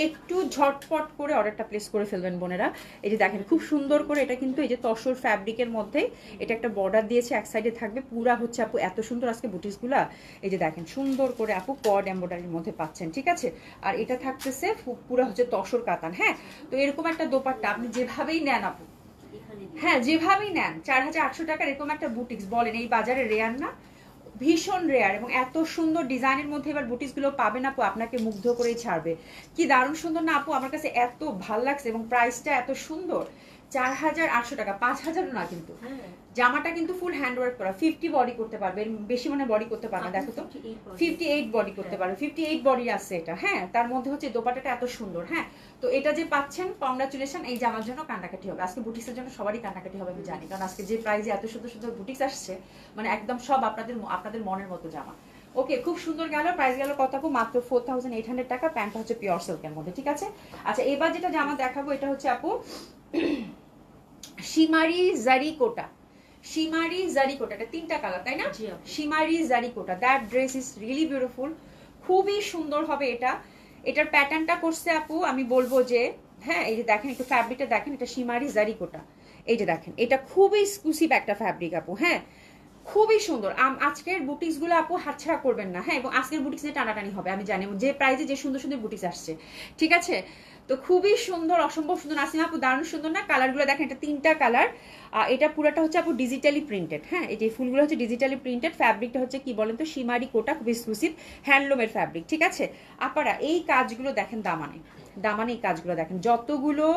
একটু ঝটপট করে অর্ডারটা প্লেস করে ফেলবেন বোনেরা। এই যে দেখেন খুব সুন্দর করে, এটা কিন্তু এই যে তসর ফ্যাব্রিকের মধ্যে এটা একটা বর্ডার দিয়েছে, এক সাইডে থাকবে, পুরা হচ্ছে আপু এত সুন্দর আজকে বুটিক্সগুলা। এই যে দেখেন সুন্দর করে আপু কড এমব্রয়ডারির মধ্যে পাচ্ছেন, ঠিক আছে। আর এটা থাকতেছে পুরা হচ্ছে তসর কাতান, হ্যাঁ। তো এরকম একটা দোপাট্টা আপনি যেভাবেই নেন আপু, হ্যাঁ যেভাবেই নেন 4,800 টাকার এরকম একটা বুটিক্স বলেন এই বাজারে রেয়ার না, ভীষণ রেয়ার। এবং এত সুন্দর ডিজাইনের মধ্যে এবার বুটিক্স গুলো পাবেন আপু, আপনাকে মুগ্ধ করেই ছাড়বে। কি দারুণ সুন্দর না আপু, আমার কাছে এত ভাল লাগছে, এবং প্রাইসটা এত সুন্দর। 4,800 টাকা, 5,000 না কিন্তু। জামাটা কিন্তু ফুল হ্যান্ড ওয়ার্ক করা, 50 বডি করতে পারবে, বেশি মানে বডি করতে পারবে। দেখো তো 58 বডি করতে পারবে, 58 বডি আছে এটা, হ্যাঁ। তার মধ্যে হচ্ছে দোপাট্টাটা এত সুন্দর, হ্যাঁ। তো এটা যে পাচ্ছেন, কংগ্রাচুলেশন। এই জামার জন্য কান্নাকাটি হবে আজকে, বুটিক্সের জন্য সবারই কান্নাকাটি হবে আমি জানি, কারণ আজকে যে প্রাইজে এত সুন্দর সুন্দর বুটিক্স আসছে, মানে একদম সব আপনাদের মনের মতো জামা। ওকে খুব সুন্দর গেল, প্রাইস গেল কত আপু, মাত্র 4,800 টাকা। প্যান্টটা হচ্ছে পিওর সিল্কের মধ্যে, ঠিক আছে। আচ্ছা এবার যেটা জামা দেখাবো এটা হচ্ছে আপু শিমারি জারি কোটা। শিমারি জারি কোটা, এটা 3টা কালার তাই না, শিমারি জারি কোটা। That dress is really beautiful, খুবই সুন্দর হবে এটা। এটার প্যাটার্নটা করছে আপু আমি বলবো যে, হ্যাঁ এই যে দেখেন একটু ফ্যাব্রিকটা দেখেন, এটা শিমারি জারি কোটা। এই যে দেখেন এটা খুবই এক্সক্লুসিভ একটা ফ্যাব্রিক আপু, হ্যাঁ খুবই সুন্দর। আজকের বুটিক্স গুলো আপু হাতছাড়া করবেন না, হ্যাঁ। এবং আজকের বুটিক্স নিয়ে টানাটানি হবে আমি জানি, যে প্রাইজে যে সুন্দর সুন্দর বুটিক্স আসছে, ঠিক আছে। তো খুবই সুন্দর, অসম্ভব সুন্দর। নাসিমা আপু দারুণ সুন্দর না, কালারগুলো দেখেন, এটা 3টা কালার। এটা পুরোটা হচ্ছে আপু ডিজিটালি প্রিন্টেড, হ্যাঁ। এই যে ফুলগুলো হচ্ছে ডিজিটালি প্রিন্টেড, ফ্যাব্রিকটা হচ্ছে কি বলেন তো, শিমারি কোটা, খুব এক্সক্লুসিভ হ্যান্ডলুমের ফ্যাব্রিক, ঠিক আছে। আপারা এই কাজগুলো দেখেন, দামানে এই কাজগুলো দেখেন, যতগুলো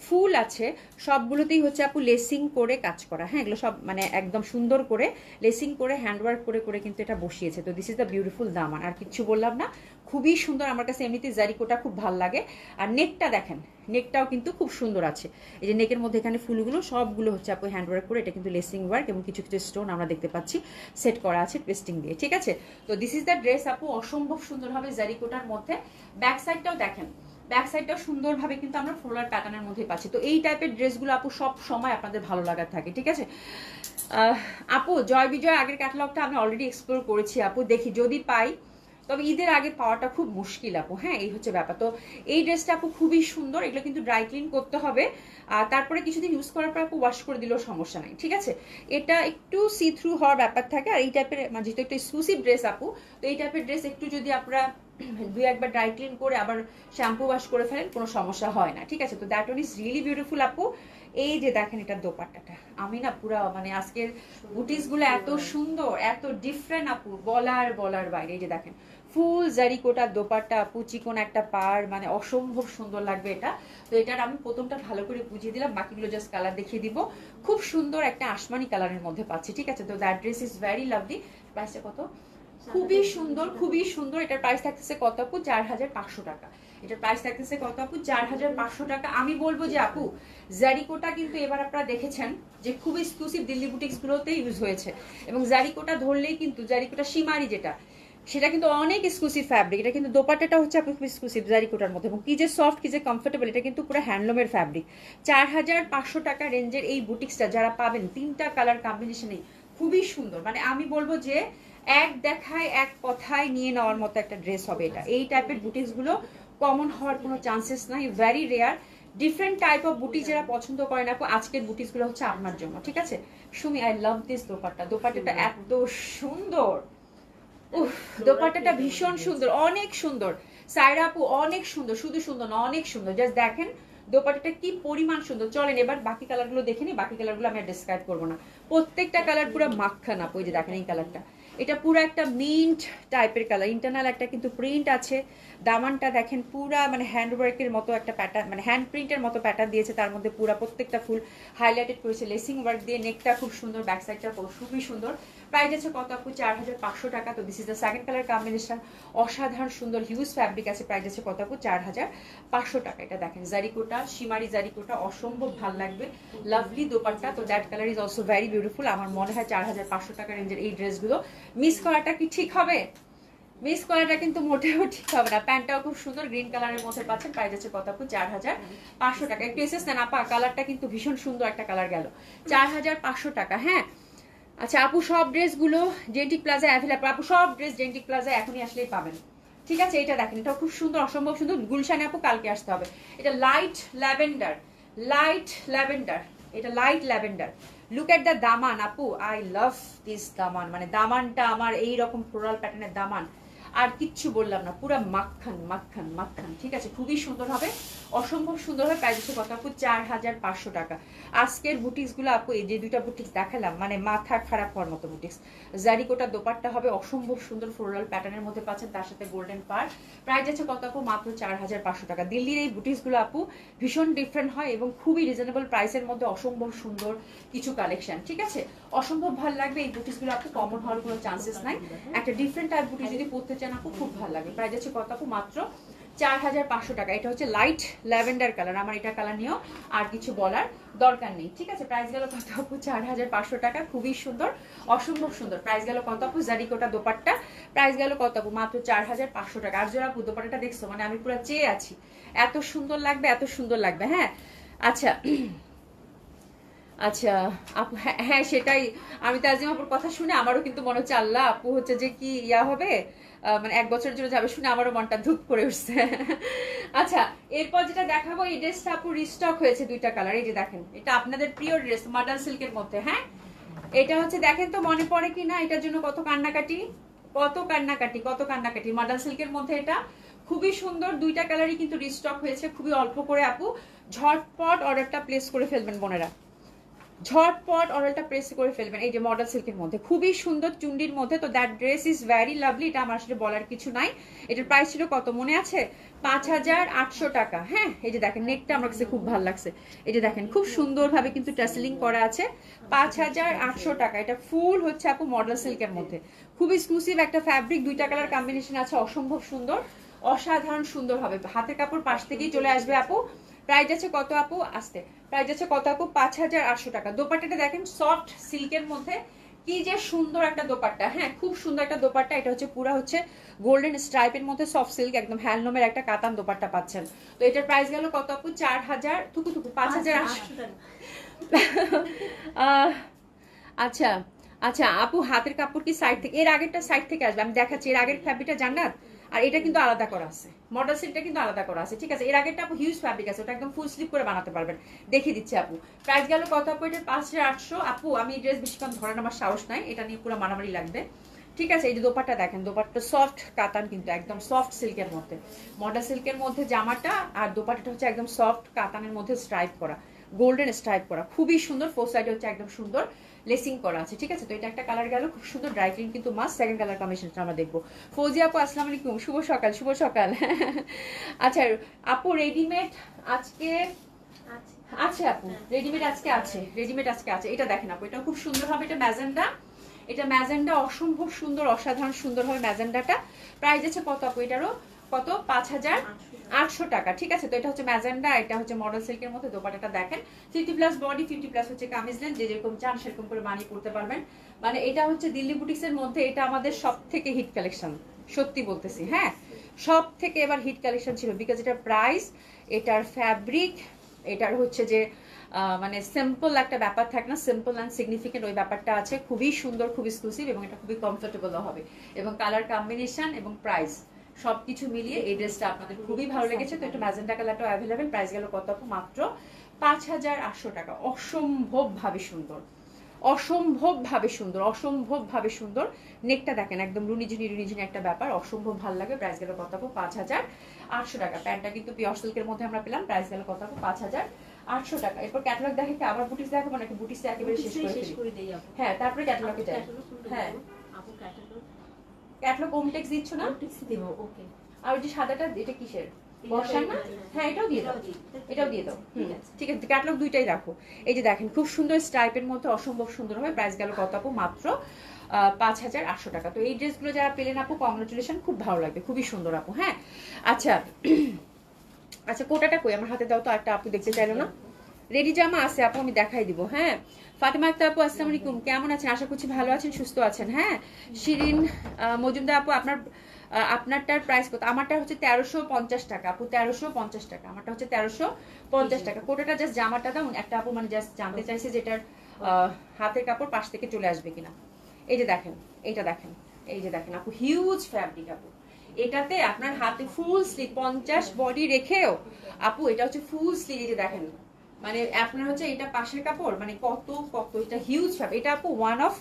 ফুল আছে সবগুলোতেই হচ্ছে আপু লেসিং করে কাজ করা, হ্যাঁ। এগুলো সব মানে একদম সুন্দর করে লেসিং করে হ্যান্ডওয়ার্ক করে করে কিন্তু এটা বসিয়েছে। তো দিস ইজ দ্য বিউটিফুল দামান, আর কিচ্ছু বললাম না, খুবই সুন্দর। আমার কাছে এমনিতে জারিকোটা খুব ভালো লাগে। আর নেকটা দেখেন, নেকটাও কিন্তু খুব সুন্দর আছে। এই যে নেকের মধ্যে এখানে ফুলগুলো সবগুলো হচ্ছে আপু হ্যান্ডওয়ার্ক করে, এটা কিন্তু লেসিং ওয়ার্ক, এবং কিছু কিছু স্টোন আমরা দেখতে পাচ্ছি সেট করা আছে টুইস্টিং দিয়ে, ঠিক আছে। তো দিস ইজ দ্য ড্রেস আপু, অসম্ভব সুন্দর হবে জারিকোটার মধ্যে। ব্যাক সাইডটাও দেখেন, ব্যাক সাইডটাও সুন্দরভাবে কিন্তু আমরা ফ্লোরাল প্যাটার্নের মধ্যে পাচ্ছি। তো এই টাইপের ড্রেসগুলো আপু সব সময় আপনাদের ভালো লাগার থাকে, ঠিক আছে। আপু জয় বিজয় আগের ক্যাটালগটা আমি অলরেডি এক্সপ্লোর করেছি আপু, দেখি যদি পাই, তবে ঈদের আগে পাওয়াটা খুব মুশকিল আপু, হ্যাঁ এই হচ্ছে ব্যাপার। তো এই ড্রেসটা আপু খুবই সুন্দর, এগুলো কিন্তু ড্রাই ক্লিন করতে হবে, তারপরে কিছুদিন ইউজ করার পর আপু ওয়াশ করে দিলেও সমস্যা নাই, ঠিক আছে। এটা একটু সি থ্রু হওয়ার ব্যাপার থাকে, আর এই টাইপের মানে যেহেতু একটা এক্সক্লুসিভ ড্রেস আপু, তো এই টাইপের ড্রেস একটু যদি আপনারা 2-1বার ড্রাই ক্লিন করে আবার শ্যাম্পু ওয়াশ করে ফেলেন, কোনো সমস্যা হয় না, ঠিক আছে। তো that one is really beautiful আপু। এই যে দেখেন এটা দোপাট্টাটা, আমি না পুরা মানে আজকের বুটিক্স গুলো এত সুন্দর, এত ডিফারেন্ট আপু, বলার বাইরে। এই যে দেখেন ফুল জারিকোটা দোপাট্টা আপু, চিকন একটা পার, মানে অসম্ভব সুন্দর লাগবে এটা। তো এটার আমি প্রথমটা ভালো করে বুঝিয়ে দিলাম, বাকিগুলো জাস্ট কালার দেখিয়ে দিব। খুব সুন্দর একটা আসমানি কালারের মধ্যে পাচ্ছি, ঠিক আছে। তো that dress is very lovely. প্রাইসটা কত, খুবই সুন্দর, খুবই সুন্দর। এটার প্রাইস থাকতেছে কত আপু, 4,500 টাকা। এটার প্রাইস থাকতেছে কত আপু, 4,500 টাকা। আমি বলবো যে আপু জারিকোটা কিন্তু এবার আপনারা দেখেছেন যে খুব এক্সক্লুসিভ দিল্লি বুটিক্স গুলোতে ইউজ হয়েছে, এবং জারিকোটা ধরলেই কিন্তু জারিকোটা শিমারি যেটা, সেটা কিন্তু অনেক এক্সক্লুসিভ ফ্যাব্রিক। এটা কিন্তু দোপাট্টাটা হচ্ছে আপনি খুব এক্সক্লুসিভ জারিকোটার মধ্যে, এবং কি যে সফট, কি যে কমফোর্টেবল, এটা কিন্তু পুরো হ্যান্ডলুমের ফ্যাব্রিক। 4,500 টাকা রেঞ্জের এই বুটিক্সটা যারা পাবেন, 3টা কালার কম্বিনেশনে খুবই সুন্দর। মানে আমি বলবো যে এক দেখায় এক কথায় নিয়ে নেওয়ার মতো একটা ড্রেস হবে এটা। এই টাইপের বুটিক্সগুলো কমন হওয়ার কোনো চান্সেস নাই, very rare. Different type of boutique যারা পছন্দ করেন আপু, আজকের বুটিক্সগুলো হচ্ছে আপনার জন্য, ঠিক আছে? Sumi, I love this dupatta. দোপাট্টাটা এত সুন্দর, উফ, দোপাট্টাটা ভীষণ সুন্দর, অনেক সুন্দর। সায়রা আপু অনেক সুন্দর, শুধু সুন্দর না অনেক সুন্দর। জাস্ট দেখেন দোপাট্টাটা কি পরিমাণ সুন্দর। চলেন এবার বাকি কালারগুলো দেখে নিই। বাকি কালারগুলো আমি আর ডিসক্রাইব করবো না, প্রত্যেকটা কালার পুরো মাখন আপু। এই যে দেখেন এই কালারটা, এটা পুরো একটা মিন্ট টাইপের কালার। ইন্টারনাল একটা কিন্তু প্রিন্ট আছে। দামানটা দেখেন পুরা মানে হ্যান্ডওয়ার্কের মতো একটা প্যাটার্ন, মানে হ্যান্ড প্রিন্টের মতো প্যাটার্ন দিয়েছে। তার মধ্যে পুরা প্রত্যেকটা ফুল হাইলাইটেড করেছে লেসিং ওয়ার্ক দিয়ে। নেকটা খুব সুন্দর, ব্যাক সাইডটা খুবই সুন্দর। প্রাইস আছে কত আপু? 4500 টাকা। তো this is the second colour combination, অসাধারণ সুন্দর হিউজ ফ্যাব্রিক আছে। প্রাইস আছে কত আপু? 4500 টাকা। এটা দেখেন জারিকোটা, সীমারি জারিকোটা, অসম্ভব ভাল লাগবে। লাভলি দোপাট্টা। তো that colour is also very beautiful. আমার মনে হয় 4500 টাকা রেঞ্জের এই ড্রেসগুলো মিস করাটা কি ঠিক হবে? মিস করাটা কিন্তু মোটেও ঠিক হবে না। প্যান্টটাও খুব সুন্দর, গ্রিন কালারের মধ্যে পাচ্ছেন। প্রাইস আছে কত আপু? 4500 টাকা। একটু এসেস নেন আপা, কালারটা কিন্তু ভীষণ সুন্দর একটা কালার গেল। 4500 টাকা। হ্যাঁ আচ্ছা আপু, সব ড্রেসগুলো জেন্টিক প্লাজা অ্যাভেলেবল। আপু সব ড্রেস জেন্টিক প্লাজা এখনই আসলেই পাবেন, ঠিক আছে? এটা দেখেন, এটা খুব সুন্দর, অসম্ভব সুন্দর। গুলশানে আপু কালকে আসতে হবে। এটা লাইট ল্যাভেন্ডার, লাইট ল্যাভেন্ডার, এটা light lavender. Look at the দামান আপু, আই লাভ দিস দামান। মানে দামানটা আমার এই রকম ফ্লোরাল প্যাটার্নের দামান, আর কিচ্ছু বললাম না, পুরো মাখন মাখন মাখন, ঠিক আছে? খুবই সুন্দর হবে, অসম্ভব সুন্দর হবে। প্রাইস হচ্ছে কত আপু? 4500 টাকা। আজকের বুটিক্সগুলো আপু, এই যে দুইটা বুটিক্স দেখালাম, মানে মাথা খারাপ হওয়ার মতো বুটিক্স। জারিকোটা দোপাট্টা হবে অসম্ভব সুন্দর, ফ্লোরাল প্যাটার্নের মধ্যে পাচ্ছেন, তার সাথে গোল্ডেন পার। প্রাইস আছে কত আপু? মাত্র 4500 টাকা। দিল্লির এই বুটিক্সগুলো আপু ভীষণ ডিফারেন্ট হয় এবং খুবই রিজনেবল প্রাইসের মধ্যে অসম্ভব সুন্দর কিছু কালেকশন, ঠিক আছে? অসম্ভব ভালো লাগবে এই বুটিক্সগুলো আপু, কমন হওয়ার কোনো চান্সেস নাই। একটা ডিফারেন্ট টাইপ বুটিক্স যদি পড়তে চান আপু, খুব ভালো লাগবে। প্রাইস আছে কত আপু? মাত্র 4500 টাকা। এটা হচ্ছে লাইট ল্যাভেন্ডার কালার। আমার এটা কালার নিয়েও আর কিছু বলার দরকার নেই, ঠিক আছে? প্রাইস গেল কত আপু? 4500 টাকা। খুবই সুন্দর, অসম্ভব সুন্দর। প্রাইস গেল কত আপু? জারিকোটা দোপাট্টা। প্রাইস গেল কত আপু? মাত্র 4500 টাকা। আর যারা আপু দোপাট্টাটা দেখছো, মানে আমি পুরো চেয়ে আছি, এত সুন্দর লাগবে, এত সুন্দর লাগবে। হ্যাঁ আচ্ছা আচ্ছা আপু, হ্যাঁ হ্যাঁ সেটাই। আমি তাজিম আপুর কথা শুনে আমারও কিন্তু মনে হচ্ছে আল্লাহ আপু হচ্ছে যে কি ইয়া হবে, মানে 1 বছরের জন্য যাবে শুনে আমারও মনটা ধুপ করে উঠছে। আচ্ছা এরপর যেটা দেখাবো, এই ড্রেসটা আপু রিস্টক হয়েছে দুইটা কালার। এই যে দেখেন, এটা আপনাদের প্রিয় ড্রেস মডার্ন সিল্কের মধ্যে। হ্যাঁ এটা হচ্ছে দেখেন তো মনে পড়ে কি না, এটার জন্য কত কান্নাকাটি, কত কান্নাকাটি, কত কান্নাকাটি। মডার্ন সিল্কের মধ্যে এটা খুবই সুন্দর। দুইটা কালারই কিন্তু রিস্টক হয়েছে, খুবই অল্প করে আপু। ঝটপট অর্ডারটা প্লেস করে ফেলবেন বোনেরা, ঝটপট অর্ডারটা প্রেস করে ফেলবেন। এই যে মডেল সিল্কের মধ্যে খুবই সুন্দর চুন্ডির মধ্যে। তো that dress is very lovely. এটা আমার আসলে বলার কিছু নাই। এটার প্রাইস ছিল কত মনে আছে? 5800 টাকা। হ্যাঁ এই যে দেখেন, নেকটা আমার কাছে খুব ভালো লাগছে। এই যে দেখেন খুব সুন্দরভাবে কিন্তু টাসেলিং করা আছে। 5800 টাকা। এটা ফুল হচ্ছে আপু মডেল সিল্কের মধ্যে, খুব এক্সক্লুসিভ একটা ফ্যাব্রিক। দুইটা কালার কম্বিনেশন আছে, অসম্ভব সুন্দর, অসাধারণ সুন্দর হবে। হাতের কাপড় পাশ থেকেই চলে আসবে আপু। প্রাইস আছে কত আপু? আসতে প্রাইস আছে কত আপু? 5800 টাকা। দোপাট্টাটা দেখেন সফট সিল্কের মধ্যে, কি যে সুন্দর একটা দোপাট্টা। হ্যাঁ খুব সুন্দর একটা দোপাট্টা। এটা হচ্ছে পুরো হচ্ছে গোল্ডেন স্ট্রাইপের মধ্যে সফট সিল্ক, একদম হ্যান্ডলুমের একটা কাতান দোপাট্টা পাচ্ছেন। তো এটার প্রাইস গেল কত আপু? 4000 টুকু টুকু 5800 টাকা। আচ্ছা আচ্ছা আপু, হাতের কাপড় কি সাইড থেকে, এর আগেরটা সাইড থেকে আসবে, আমি দেখাচ্ছি। এর আগের ফ্যাব্রিকটা জান্নাত, আর এটা কিন্তু আলাদা করা আছে। মডেল সিল্কটা কিন্তু আলাদা করা আছে, ঠিক আছে? এর আগেরটা আপু হিউজ ফ্যাব্রিক আছে, ওটা একদম ফুল স্লিপ করে বানাতে পারবেন। দেখিয়ে দিচ্ছি আপু। প্রাইস গেল কত আপু? এটা 5800। আপু আমি এই ড্রেস বেশিক্ষণ ধরেন, আমার সাহস নাই, এটা নিয়ে পুরো মারামারি লাগবে, ঠিক আছে? এই যে দোপাট্টা দেখেন, দোপাট্টা সফট কাতান কিন্তু একদম সফট সিল্কের মধ্যে, মডেল সিল্কের মধ্যে জামাটা, আর দোপাট্টাটা হচ্ছে একদম সফট কাতানের মধ্যে স্ট্রাইপ করা, গোল্ডেন স্ট্রাইপ করা, খুবই সুন্দর। ফোর সাইডে হচ্ছে একদম সুন্দর লেসিং করা আছে, ঠিক আছে? তো এটা একটা কালার গেল, খুব সুন্দর ড্রাই ক্লিন কিন্তু মাস্ট। সেকেন্ড কালার কম্বিনেশনটা আমরা দেখবো। ফৌজি আপু আসসালামু আলাইকুম, শুভ সকাল, শুভ সকাল। আচ্ছা আপু রেডিমেড আজকে আছে আপু, রেডিমেড আজকে আছে, রেডিমেড আজকে আছে। এটা দেখেন আপু, এটা খুব সুন্দর হবে। এটা ম্যাজেন্ডা, এটা ম্যাজেন্ডা অসম্ভব সুন্দর, অসাধারণ সুন্দর হবে ম্যাজেন্ডাটা। প্রাইস আছে কত আপু? এটারও কত? 5800 টাকা, ঠিক আছে? তো এটা হচ্ছে ম্যাজেন্ডা, এটা হচ্ছে মডেল সিল্কের মধ্যে। দোপাট্টাটা দেখেন 50+ বডি, 50+ হচ্ছে কামিজ লেন্থ, যে যেরকম চান সেরকম করে বানিয়ে পড়তে পারবেন। মানে এটা হচ্ছে দিল্লি বুটিক্সের মধ্যে এটা আমাদের সব থেকে হিট কালেকশন, সত্যি বলতেছি। হ্যাঁ সব থেকে এবার হিট কালেকশন ছিল, বিকজ এটার প্রাইস, এটার ফ্যাব্রিক, এটার হচ্ছে যে মানে সিম্পল একটা ব্যাপার থাকে না, সিম্পল অ্যান্ড সিগনিফিকেন্ট, ওই ব্যাপারটা আছে। খুবই সুন্দর, খুবই এক্সক্লুসিভ, এবং এটা খুবই কমফোর্টেবলও হবে, এবং কালার কম্বিনেশন এবং প্রাইস সবকিছু মিলিয়ে এই ড্রেসটা আপনাদের খুবই ভালো লেগেছে। তো একটু ম্যাজেন্টা কালারটাও অ্যাভেলেবেল। প্রাইস গেল কত আপু? মাত্র 5800 টাকা। অসম্ভবভাবে সুন্দর, অসম্ভবভাবে সুন্দর, অসম্ভবভাবে সুন্দর। নেকটা দেখেন একদম রুনিঝুনি একটা ব্যাপার, অসম্ভব ভালো লাগে। প্রাইস গেল কত আপু? 5800 টাকা। প্যান্টটা কিন্তু পিওর সিল্কের মধ্যে আমরা পেলাম। প্রাইস গেল কত আপু? 5800 টাকা। এরপর ক্যাটালগ দেখে কি আবার বুটিক্স দেখাবো নাকি? বুটিক্সে একেবারে শেষ করে দেই আপু। হ্যাঁ, তারপরে ক্যাটালগে যাই। হ্যাঁ, আপু ক্যাটালগ ক্যাটালগ ওমটেক্স দিচ্ছ না? টিক্স দেব। ওকে। আর ওই যে সাদাটা, এটা কিসের? বর্ষার না? হ্যাঁ, এটাও দিয়ে দাও, এটাও দিয়ে দাও। ঠিক আছে, ক্যাটালগ দুইটাই রাখো। এই যে দেখেন খুব সুন্দর স্ট্রাইপের মধ্যে, অসম্ভব সুন্দর হবে। প্রাইস গেল কত আপু? মাত্র 5800 টাকা। তো এই ড্রেসগুলো যারা পেলেন আপু, কংগ্রাচুলেশন, খুব ভালো লাগবে, খুবই সুন্দর আপু। হ্যাঁ, আচ্ছা আচ্ছা, কোটাটা কই? আমার হাতে দাও তো, একটা আপু দেখতে চাইলো না। রেডি জামা আছে আপু, আমি দেখাই দিব। হ্যাঁ, ফাতেমা আক্তার আপু, আসসালামু আলাইকুম, কেমন আছেন? আশা করছি ভালো আছেন, সুস্থ আছেন। হ্যাঁ, শিরিন মজুমদার আপু, আপনারটার প্রাইস কত? আমারটা হচ্ছে 1350 টাকা আপু, 1350 টাকা। আমারটা হচ্ছে 1350 টাকা। কোটাটা জাস্ট জামাটা দাও। একটা আপু মানে জাস্ট জানতে চাইছে যে এটার হাতের কাপড় পাশ থেকে চলে আসবে কিনা। এই যে দেখেন, এইটা দেখেন, এই যে দেখেন আপু, হিউজ ফ্যাব্রিক আপু। এটাতে আপনার হাতে ফুল স্লিভ, 50 বডি রেখেও আপু এটা হচ্ছে ফুল স্লিভ। এই যে দেখেন, মানে আপনার হচ্ছে এটা পাশের কাপড়, মানে কত কত এটা হিউজ ফ্যাব্রিক। এটা আপু ওয়ান অফ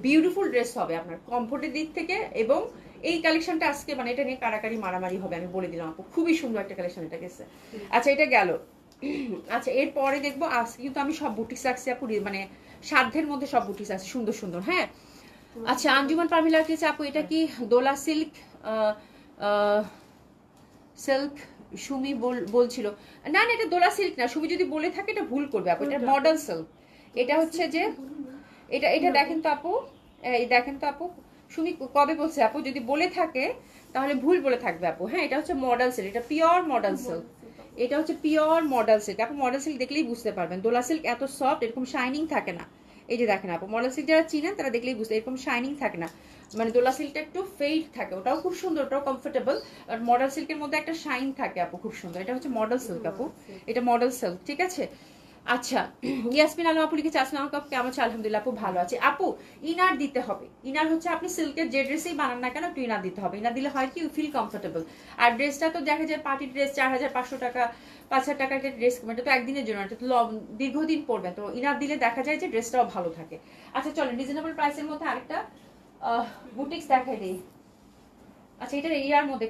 বিউটিফুল ড্রেস হবে আপনার কমফোর্টের দিক থেকে। এবং এই কালেকশনটা আজকে মানে এটা নিয়ে কারাকারি মারামারি হবে, আমি বলে দিলাম আপু। খুবই সুন্দর একটা কালেকশন এটা গেছে। আচ্ছা, এটা গেল। আচ্ছা, এরপরে দেখবো আজকে কিন্তু আমি সব বুটিক্স রাখছি আপু, মানে সাধ্যের মধ্যে সব বুটিক্স আছে সুন্দর সুন্দর। হ্যাঁ, আচ্ছা, আঞ্জুমান পারমিলা আপু, এটা কি দোলা সিল্ক? সিল্ক সুমি বলছিল। না না, এটা দোলা সিল্ক না। সুমি যদি বলে থাকে এটা ভুল করবে আপু, এটা মডেল সিল্ক। এটা হচ্ছে যে এটা এটা দেখেন তো আপু, এই দেখেন তো আপু, সুমি কবে বলছে আপু? যদি বলে থাকে তাহলে ভুল বলে থাকবে আপু। হ্যাঁ, এটা হচ্ছে মডেল সিল্ক, এটা পিওর মডেল সিল্ক। এটা হচ্ছে পিওর মডেল সিল্ক। আপু মডেল সিল্ক দেখলেই বুঝতে পারবেন, দোলা সিল্ক এত সফট, এরকম শাইনিং থাকে না। এই যে দেখেন আপু, মডেল সিল্ক যারা চিনেন তারা দেখলেই বুঝতে, এরকম শাইনিং থাকে না। মানে দোলা সিল্কটা একটু ফেড থাকে, ওটাও খুব সুন্দর, ওটাও কমফোর্টেবল। আর মডেল সিল্কের মধ্যে একটা শাইন থাকে আপু, খুব সুন্দর। এটা হচ্ছে মডেল সিল্ক আপু, এটা মডেল সিল্ক, ঠিক আছে। আচ্ছা, ইয়াসমিন আলম আপু লিখেছে, আসসালামু আলাইকুম, কেমন আছেন? আলহামদুলিল্লাহ আপু, ভালো আছে। আপু ইনার দিতে হবে। ইনার হচ্ছে আপনি সিল্কের যে ড্রেসেই বানান না কেন, একটু ইনার দিতে হবে। ইনার দিলে হয় কি, ইউ ফিল কমফোর্টেবল। আর ড্রেসটা তো দেখা যায় পার্টি ড্রেস 4500 টাকা, 5000 টাকার একটা ড্রেস, এটা তো একদিনের জন্য, এটা তো দীর্ঘদিন পরবেন। তো ইনার দিলে দেখা যায় যে ড্রেসটাও ভালো থাকে। আচ্ছা চলেন, রিজনেবল প্রাইসের মধ্যে আরেকটা বুটিক্স দেখাই দিই। আচ্ছা, এটা ইয়ার মধ্যে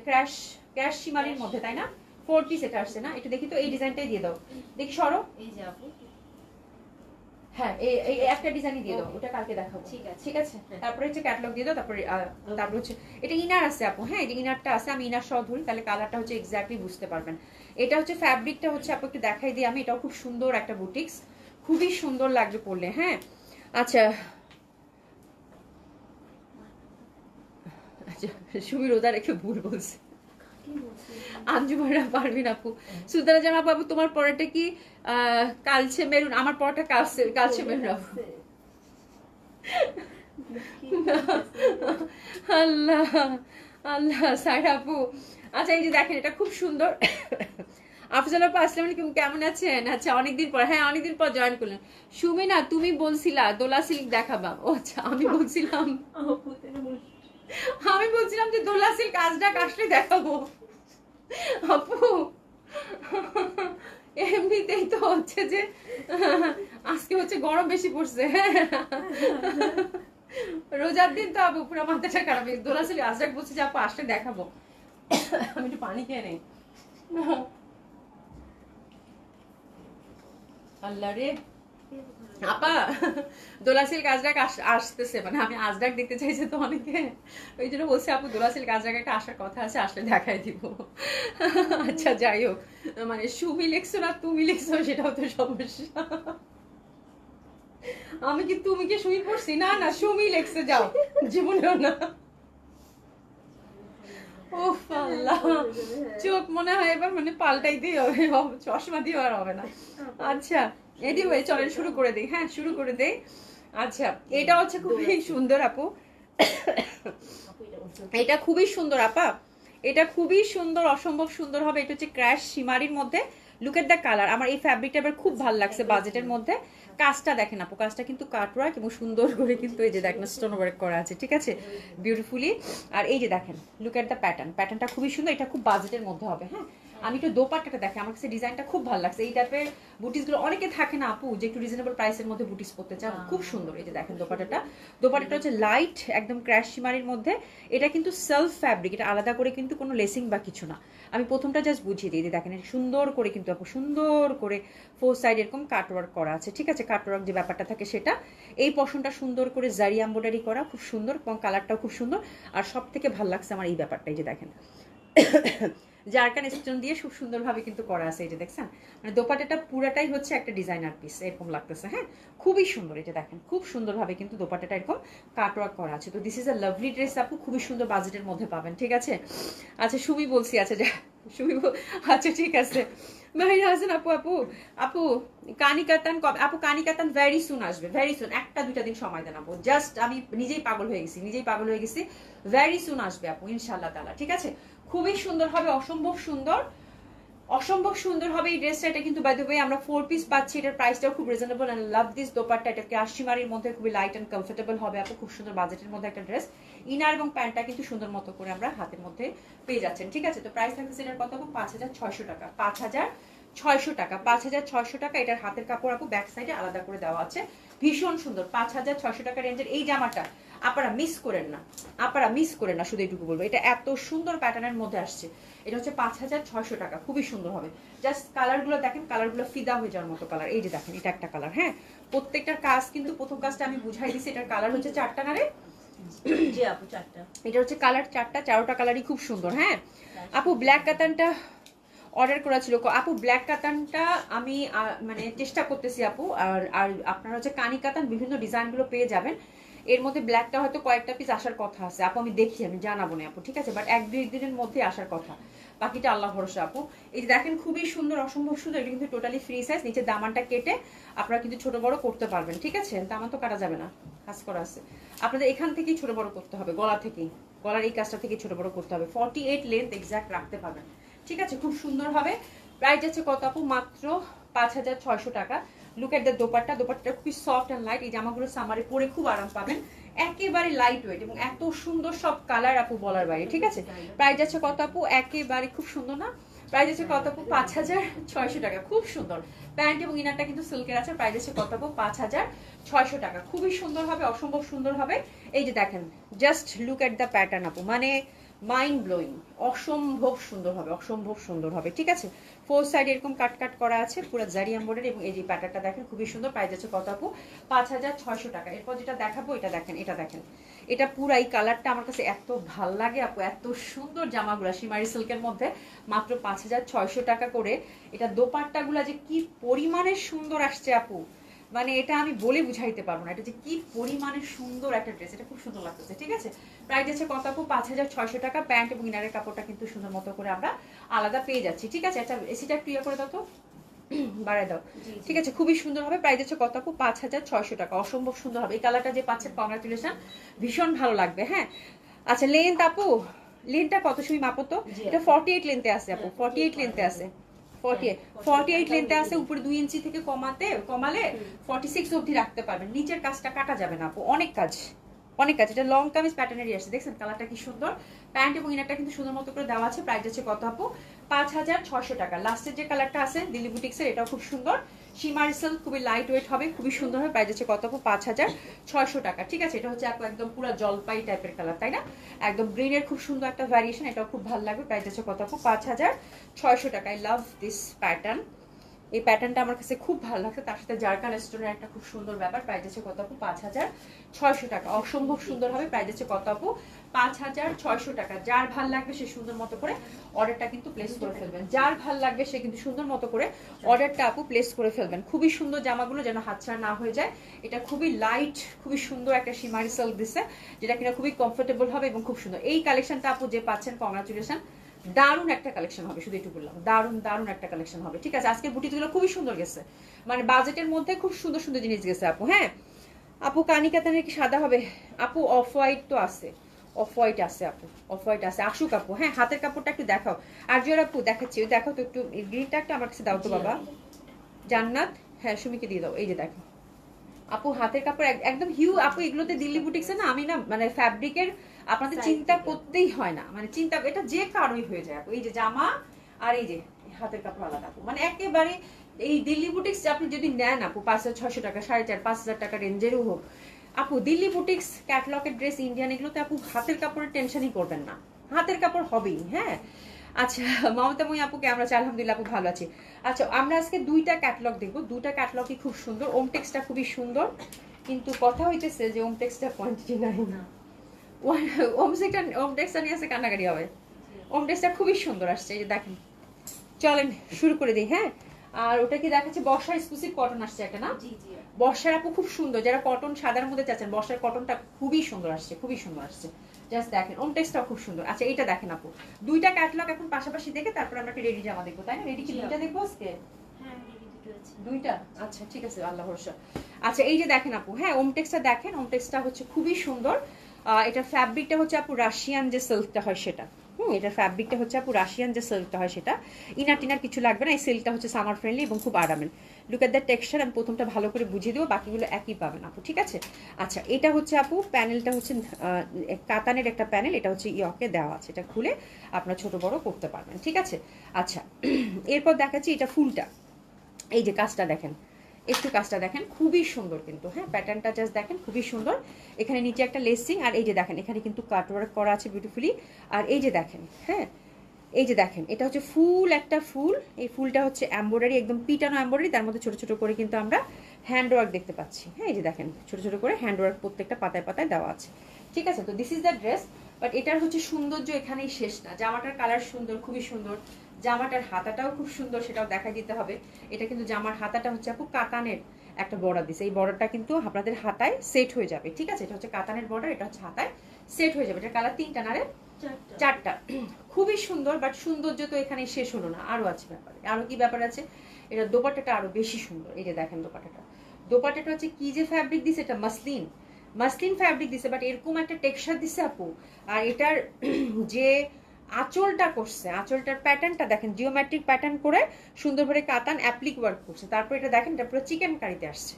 ক্র্যাশ শিমারির মধ্যে, তাই না? 4 পিস এটা আসছে না? একটু দেখি তো, এই ডিজাইনটাই দিয়ে দাও, দেখি সরো। এই যে আপু, হ্যাঁ, এই একটা ডিজাইনই দিয়ে দাও, ওটা কালকে দেখাবো। ঠিক আছে, ঠিক আছে। তারপরে হচ্ছে ক্যাটালগ দিয়ে দাও, তারপরে হচ্ছে এটা ইনার আছে আপু। হ্যাঁ, এই যে ইনারটা আছে, আমি ইনার সহ ধরি, তাহলে কালারটা হচ্ছে এক্স্যাক্টলি বুঝতে পারবেন। এটা হচ্ছে ফ্যাব্রিকটা হচ্ছে আপু, একটু দেখাই দিই আমি। এটাও খুব সুন্দর একটা বুটিক্স, খুবই সুন্দর লাগবে পরলে। হ্যাঁ, আচ্ছা আচ্ছা, সুমি রোজা রেখে ভুল বলছে। আঞ্জুমানরা পারবেন আপু। সুলতানা জানা বাবু, তোমার পরেটা কি কালচে মেরুন? আমার পরটা কালচে মেরুন আপু। আল্লাহ আল্লাহ, সাইরা আপু। আচ্ছা, এই যে দেখেন, এটা খুব সুন্দর। আফজাল আপু, আসসালামু আলাইকুম, কেমন আছেন? আচ্ছা, অনেকদিন পর, হ্যাঁ অনেকদিন পর জয়েন করলেন। সুমি না, তুমি বলছিলা দোলা সিল্ক দেখাবা। ও আচ্ছা, আমি বলছিলাম যে দোলা সিল্ক আজডাক আসলে দেখাবো আপু। এমনিতেই তো হচ্ছে যে আজকে হচ্ছে গরম বেশি পড়ছে। রোজার দিন তো আপু পুরো মাথাটা খারাপ। দোলা সিল্ক আজডাক বলছে যে আপু আসলে দেখাবো। আমি একটু পানি খেয়ে নেই। আল্লাহ রে আপা, দোলা সিল্ক আজরাক আসতেছে, মানে আমি আজরাক দেখতে চাইছি তো অনেকে, ওই জন্য বলছি আপু দোলা সিল্ক আজরাক একটা আসার কথা আছে, আসলে দেখাই দিব। আচ্ছা যাই হোক, মানে সুমি লিখছো না তুমি লিখছো সেটাও তো সমস্যা। আমি কি তুমি কি সুমি পড়ছি? না না, সুমি লিখছে, যাও, জীবনেও না। উফ আল্লাহ, চোখ মনে হয় এবার মানে পাল্টাই দিয়ে হবে, চশমা দিয়ে আর হবে না। আচ্ছা, এনিওয়ে চলেন শুরু করে দেই। হ্যাঁ, শুরু করে দেই। আচ্ছা, এটা হচ্ছে খুবই সুন্দর আপু, এটা খুবই সুন্দর আপা, এটা খুবই সুন্দর, অসম্ভব সুন্দর হবে। এটা হচ্ছে ক্র্যাশ শিমারির মধ্যে, লুক এট দ্য কালার। আমার এই ফ্যাব্রিকটা এবার খুব ভালো লাগছে বাজেটের মধ্যে। কাজটা দেখেন আপু, কাজটা কিন্তু কাটওয়ার্ক এবং সুন্দর করে কিন্তু এই যে দেখেন স্টোন ওয়ার্ক করা আছে, ঠিক আছে, বিউটিফুলি। আর এই যে দেখেন লুক এট দ্য প্যাটার্নটা খুবই সুন্দর, এটা খুব বাজেটের মধ্যে হবে। হ্যাঁ, আমি একটু দোপাট্টাটা দেখে আমার কাছে ডিজাইনটা খুব ভালো লাগছে। এই টাইপের বুটিসগুলো অনেকে থাকে না আপু যে একটু রিজনেবল প্রাইসের মধ্যে বুটিস পড়তে চান, খুব সুন্দর। এই যে দেখেন দোপাট্টাটা হচ্ছে লাইট একদম ক্র্যাশ শিমারির মধ্যে। এটা কিন্তু সেলফ ফ্যাব্রিক, এটা আলাদা করে কিন্তু কোনো লেসিং বা কিছু না। আমি প্রথমটা জাস্ট বুঝিয়ে দিই, দেখেন সুন্দর করে কিন্তু আপু সুন্দর করে 4 সাইড এরকম কাটওয়ার্ক করা আছে, ঠিক আছে। কাটওয়ার্ক যে ব্যাপারটা থাকে সেটা, এই পশনটা সুন্দর করে জারি এমব্রয়ডারি করা, খুব সুন্দর এবং কালারটাও খুব সুন্দর। আর সব থেকে ভালো লাগছে আমার এই ব্যাপারটা, এই যে দেখেন জারকান স্টোন দিয়ে খুব সুন্দরভাবে কিন্তু করা আছে, এই যে দেখছেন। মানে দোপাট্টাটা পুরাটাই হচ্ছে একটা ডিজাইনার পিস এরকম লাগতেছে। হ্যাঁ, খুবই সুন্দর, এটা দেখেন খুব সুন্দরভাবে কিন্তু দোপাট্টাটা এরকম কাটওয়ার্ক করা আছে। তো this is a lovely dress আপু, খুবই সুন্দর বাজেটের মধ্যে পাবেন, ঠিক আছে। আচ্ছা সুমি বলছি, আচ্ছা আচ্ছা ঠিক আছে ভাই হাসান আপু আপু কানিকাতান কবে আপু? কানিকাতান ভেরি সুন আসবে, ভেরি সুন। 1-2 দিন সময় দেন আপু, জাস্ট আমি নিজেই পাগল হয়ে গেছি। ভেরি সুন আসবে আপু ইনশাআল্লাহ তাআলা, ঠিক আছে। খুবই সুন্দর হবে, অসম্ভব সুন্দর হবে এই ড্রেসটা। এটা কিন্তু বাই দ্য ওয়ে আমরা 4 পিস পাচ্ছি, এটার প্রাইসটাও খুব reasonable. And love this dupatta, এটাকে আশিমারির মধ্যে খুবই লাইট এন্ড কমফোর্টেবল হবে আপু, খুব সুন্দর বাজেটের মধ্যে একটা ড্রেস। ইনার এবং প্যান্টটা কিন্তু সুন্দর মতো করে আমরা হাতের মধ্যে পেয়ে যাচ্ছেন, ঠিক আছে। তো প্রাইস থাকছে এটার কত আপু? 5600 টাকা। 5600 টাকা। এটার হাতের কাপড় আপু ব্যাক সাইডে আলাদা করে দেওয়া আছে, ভীষণ সুন্দর। 5600 টাকা রেঞ্জের এই জামাটা আপনারা মিস করেন না, শুধু এইটুকু বলবো, এটা এত সুন্দর প্যাটার্নের মধ্যে আসছে। এটা হচ্ছে 5600 টাকা, খুবই সুন্দর হবে। জাস্ট কালারগুলো দেখেন, কালারগুলো ফিদা হয়ে যাওয়ার মতো কালার। এই যে দেখেন এটা একটা কালার। হ্যাঁ, প্রত্যেকটার কাজ কিন্তু প্রথম কাজটা আমি বুঝাই দিছি। এটার কালার হচ্ছে 4টা না রে? জি আপু 4টা। এটা হচ্ছে কালার 4টা, 4টা কালারই খুব সুন্দর। হ্যাঁ আপু, ব্ল্যাক কাতানটা অর্ডার করা ছিল আপু। ব্ল্যাক কাতানটা আমি মানে চেষ্টা করতেছি আপু। আর আপনারা হচ্ছে কানি কাতান বিভিন্ন ডিজাইনগুলো পেয়ে যাবেন। এর মধ্যে ব্ল্যাকটা হয়তো কয়েকটা পিস আসার কথা আছে আপু, আমি দেখি, আমি জানাবো না আপু, ঠিক আছে। বাট 1-2 দিনের মধ্যে আসার কথা, বাকিটা আল্লাহ ভরসা আপু। এই যে দেখেন খুবই সুন্দর, অসম্ভব সুন্দর। এটা কিন্তু টোটালি ফ্রি সাইজ, নিচে দামানটা কেটে আপনারা কিন্তু ছোট বড় করতে পারবেন, ঠিক আছে। দামান তো কাটা যাবে না, কাজ করা আছে। আপনাদের এখান থেকেই ছোট বড় করতে হবে, গলার এই কাজটা থেকে ছোট বড় করতে হবে। 48 লেন্থ এক্সাক্ট রাখতে পারবেন, ঠিক আছে। খুব সুন্দর হবে। প্রাইস আছে কত আপু? মাত্র 5600 টাকা। লুক এট দ্য দোপাট্টাটা খুবই সফট এন্ড লাইট। এই জামাগুলো সামারে পরে খুব আরাম পাবেন, একেবারে লাইট ওয়েট এবং এত সুন্দর সব কালার আপু বলার বাইরে, ঠিক আছে। প্রাইস আছে কত আপু? একেবারে খুব সুন্দর না? প্রাইস আছে কত আপু? 5600 টাকা, খুব সুন্দর। প্যান্ট এবং ইনারটা কিন্তু সিল্কের আছে। প্রাইস আছে কত আপু? 5600 টাকা। খুবই সুন্দর হবে, অসম্ভব সুন্দর হবে। এই যে দেখেন, just look at the pattern আপু, মানে মাইন্ড ব্লোয়িং, অসম্ভব সুন্দর হবে, ঠিক আছে। 4 সাইড এরকম কাট করা আছে, পুরো জারি এমব্রয়ডারি এবং এই যে প্যাটার্নটা দেখেন খুবই সুন্দর। প্রাইস আছে কত আপু? 5600 টাকা। এরপর যেটা দেখাবো এটা দেখেন, এটা পুরো এই কালারটা আমার কাছে এত ভাল লাগে আপু, এত সুন্দর জামাগুলো শিমারি সিল্কের মধ্যে মাত্র 5600 টাকা করে। এটা দোপাট্টাগুলো যে কি পরিমাণে সুন্দর আসছে আপু, মানে এটা আমি বলে বুঝাইতে পারবো না, এটা যে কি পরিমাণে সুন্দর একটা ড্রেস, এটা খুব সুন্দর লাগতেছে, ঠিক আছে। প্রাইস আছে কত আপু? 5600 টাকা। প্যান্ট এবং ইনারের কাপড়টা কিন্তু সুন্দর মতো করে আমরা আলাদা পেয়ে যাচ্ছি, ঠিক আছে। আচ্ছা এসিটা একটু ইয়ে করে দাও তো, বাড়ায় দাও, ঠিক আছে। খুবই সুন্দর হবে। প্রাইস আছে কত আপু? 5600 টাকা। অসম্ভব সুন্দর হবে। এই কালারটা যে পাচ্ছেন কংগ্রাচুলেশন, ভীষণ ভালো লাগবে। হ্যাঁ, আচ্ছা লেন্থ আপু, লেন্থটা কত শুনি মাপো তো? এটা 48 লেন্থে আছে আপু, 48 লেন্থে আছে, 48 লেন্থে আছে। উপরে 2 ইঞ্চি থেকে কমালে 46 অবধি রাখতে পারবেন। নিচের কাজটা কাটা যাবে না আপু, অনেক কাজ। এটা লং কামিজ প্যাটার্নেরই আসছে, দেখছেন কালারটা কি সুন্দর। প্যান্ট এবং ইনারটা কিন্তু সুন্দর মতো করে দেওয়া আছে। প্রাইস আছে কত আপু? 5600 টাকা। লাস্টের যে কালারটা আছে দিল্লি বুটিক্সের, এটাও খুব সুন্দর। শিমারি সিল্ক, খুবই লাইট ওয়েট হবে, খুবই সুন্দর হবে। প্রাইস আছে কত আপু? 5600 টাকা, ঠিক আছে। এটা হচ্ছে একদম পুরো জলপাই টাইপের কালার, তাই না? একদম গ্রিনের খুব সুন্দর একটা ভ্যারিয়েশন, এটাও খুব ভালো লাগবে। প্রাইস আছে কত আপু? 5600 টাকা। I love this pattern. এই প্যাটার্নটা আমার কাছে খুব ভালো লাগছে, তার সাথে জারকান স্টোনের একটা খুব সুন্দর ব্যাপার। প্রাইস আছে কত আপু? 5600 টাকা। অসম্ভব সুন্দর হবে। প্রাইস আছে কত আপু? 5600 টাকা। যার ভাল লাগবে সে সুন্দর মতো করে অর্ডারটা কিন্তু প্লেস করে ফেলবেন, যার ভাল লাগবে সে কিন্তু সুন্দর মতো করে অর্ডারটা আপু প্লেস করে ফেলবেন। খুবই সুন্দর জামাগুলো, যেন হাতছাড়া না হয়ে যায়। এটা খুবই লাইট, খুবই সুন্দর একটা শিমারি সিল্ক দিছে, যেটা কিনা খুবই কমফোর্টেবল হবে এবং খুব সুন্দর। এই কালেকশনটা আপু যে পাচ্ছেন, কংগ্রাচুলেশন, দারুণ একটা কালেকশন হবে, শুধু একটু বললাম, দারুণ একটা কালেকশন হবে, ঠিক আছে। আজকের বুটিকগুলো খুবই সুন্দর গেছে, মানে বাজেটের মধ্যে খুব সুন্দর জিনিস গেছে আপু। হ্যাঁ আপু, কানি কাতানের কি সাদা হবে আপু? অফ হোয়াইট তো আছে, অফ হোয়াইট আছে আপু, অফ হোয়াইট আছে, আসুক আপু। হ্যাঁ, হাতের কাপড়টা একটু দেখাও। আর জোর আপু দেখাচ্ছি, ওই দেখাও তো একটু, গ্রিনটা একটা আমার কাছে দাও তো বাবা। জান্নাত, হ্যাঁ সুমিকে দিয়ে দাও। এই যে দেখো আপু, হাতের কাপড় একদম হিউ আপু। এগুলোতে দিল্লি বুটিক্সে না, আমি না মানে ফ্যাব্রিকের আপনাদের চিন্তা করতেই হয় না, মানে চিন্তা এটা যে কারোই হয়ে যায় আপু। এই যে জামা আর এই যে হাতের কাপড় আলাদা আপু, মানে একেবারে এই দিল্লি বুটিক্স আপনি যদি নেন আপু 500-600 টাকা, 4,500-5,000 টাকা রেঞ্জেরও হোক আপু, দিল্লি বুটিক্স ক্যাটলগের ড্রেস ইন্ডিয়ান এগুলোতে আপু হাতের কাপড়ের টেনশনই করবেন না, হাতের কাপড় হবেই। হ্যাঁ আচ্ছা, মমতাময়ী আপু কেমন আছে? আলহামদুলিল্লাহ আপু ভালো আছি। আচ্ছা, আমরা আজকে দুইটা ক্যাটলগ দেখবো, দুটা ক্যাটলগই খুব সুন্দর। ওমটেক্সটা খুবই সুন্দর, কিন্তু কথা হইতেছে যে ওমটেক্সটা কোয়ান্টিটি নাই না। ওমটেক্সটা নিয়ে আসে কান্নাকাটি হবে। ওমটেক্সটা খুবই সুন্দর আসছে, এই যে দেখেন। চলেন শুরু করে দিই। হ্যাঁ, আর ওটা কি দেখাচ্ছে, বর্ষার এক্সক্লুসিভ কটন আসছে একটা না? বর্ষার আপু খুব সুন্দর, যারা কটন সাদার মধ্যে চাচ্ছেন, বর্ষার কটনটা খুবই সুন্দর আসছে, খুবই সুন্দর আসছে। জাস্ট দেখেন, ওমটেক্সটাও খুব সুন্দর। আচ্ছা, এটা দেখেন আপু, দুইটা ক্যাটালগ এখন পাশাপাশি দেখে তারপর আমরা রেডি জামা দেখবো, তাই না? রেডি কি দুইটা দেখবো আজকে? দুইটা? আচ্ছা ঠিক আছে, আল্লাহ ভরসা। আচ্ছা, এই যে দেখেন আপু, হ্যাঁ ওমটেক্সটা দেখেন, ওমটেক্সটা হচ্ছে খুবই সুন্দর। এটা ফ্যাব্রিকটা হচ্ছে আপু রাশিয়ান যে সিল্কটা হয় সেটা। এটার ফ্যাব্রিকটা হচ্ছে আপু রাশিয়ান যে সিল্কটা হয় সেটা। ইনার টিনার কিছু লাগবে না, এই সিল্কটা হচ্ছে সামার ফ্রেন্ডলি এবং খুব আরামের। লুক এট দ্য টেক্সচার, আমি প্রথমটা ভালো করে বুঝিয়ে দেবো, বাকিগুলো একই পাবেন আপু, ঠিক আছে? আচ্ছা, এটা হচ্ছে আপু প্যানেলটা হচ্ছে কাতানের একটা প্যানেল, এটা হচ্ছে ইয়কে দেওয়া আছে, এটা খুলে আপনারা ছোট বড় করতে পারবেন, ঠিক আছে? আচ্ছা, এরপর দেখাচ্ছি এটা ফুলটা। এই যে কাজটা দেখেন, একটু কাজটা দেখেন, খুবই সুন্দর কিন্তু। হ্যাঁ, প্যাটার্নটা জাস্ট দেখেন, খুবই সুন্দর। এখানে নিচে একটা লেসিং, আর এই যে দেখেন এখানে কিন্তু কাটওয়ার্ক করা আছে বিউটিফুলি। আর এই যে দেখেন, হ্যাঁ এই যে দেখেন, এটা হচ্ছে ফুল, একটা ফুল। এই ফুলটা হচ্ছে এমব্রয়ডারি, একদম পিটানো এমব্রয়ডারি, তার মধ্যে ছোট ছোট করে কিন্তু আমরা হ্যান্ড ওয়ার্ক দেখতে পাচ্ছি। হ্যাঁ, এই যে দেখেন ছোট ছোট করে হ্যান্ড ওয়ার্ক প্রত্যেকটা পাতায় পাতায় দেওয়া আছে, ঠিক আছে? তো this is the dress. But এটার হচ্ছে সৌন্দর্য এখানেই শেষ না। জামাটার কালার সুন্দর, খুবই সুন্দর। জামাটার হাতাটাও খুব সুন্দর, সেটাও দেখা দিতে হবে। এটা কিন্তু জামার হাতাটা হচ্ছে আপু কাতানের একটা বর্ডার দিছে, এই বর্ডারটা কিন্তু আপনাদের হাতায় সেট হয়ে যাবে, ঠিক আছে? এটা হচ্ছে কাতানের বর্ডার, এটা হচ্ছে হাতায় সেট হয়ে যাবে। এটা কালার তিনটা না রে? চারটা। খুবই সুন্দর, বাট সৌন্দর্য তো এখানে শেষ হলো না, আরো আছে ব্যাপারে। আরো কি ব্যাপার আছে? এটা দোপাট্টাটা আরো বেশি সুন্দর। এই যে দেখেন দোপাট্টাটা, দোপাট্টাটা হচ্ছে কি যে ফ্যাব্রিক দিছে, এটা মাসলিন, মাসলিন ফ্যাব্রিক দিছে, বাট এরকম একটা টেক্সচার দিছে আপু। আর এটার যে আঁচলটা করছে, আঁচলটার প্যাটার্নটা দেখেন, জিওমেট্রিক প্যাটার্ন করে সুন্দর করে কাতান অ্যাপ্লিক ওয়ার্ক করছে। তারপর এটা দেখেন, এটা পুরো চিকেন কারিতে আসছে।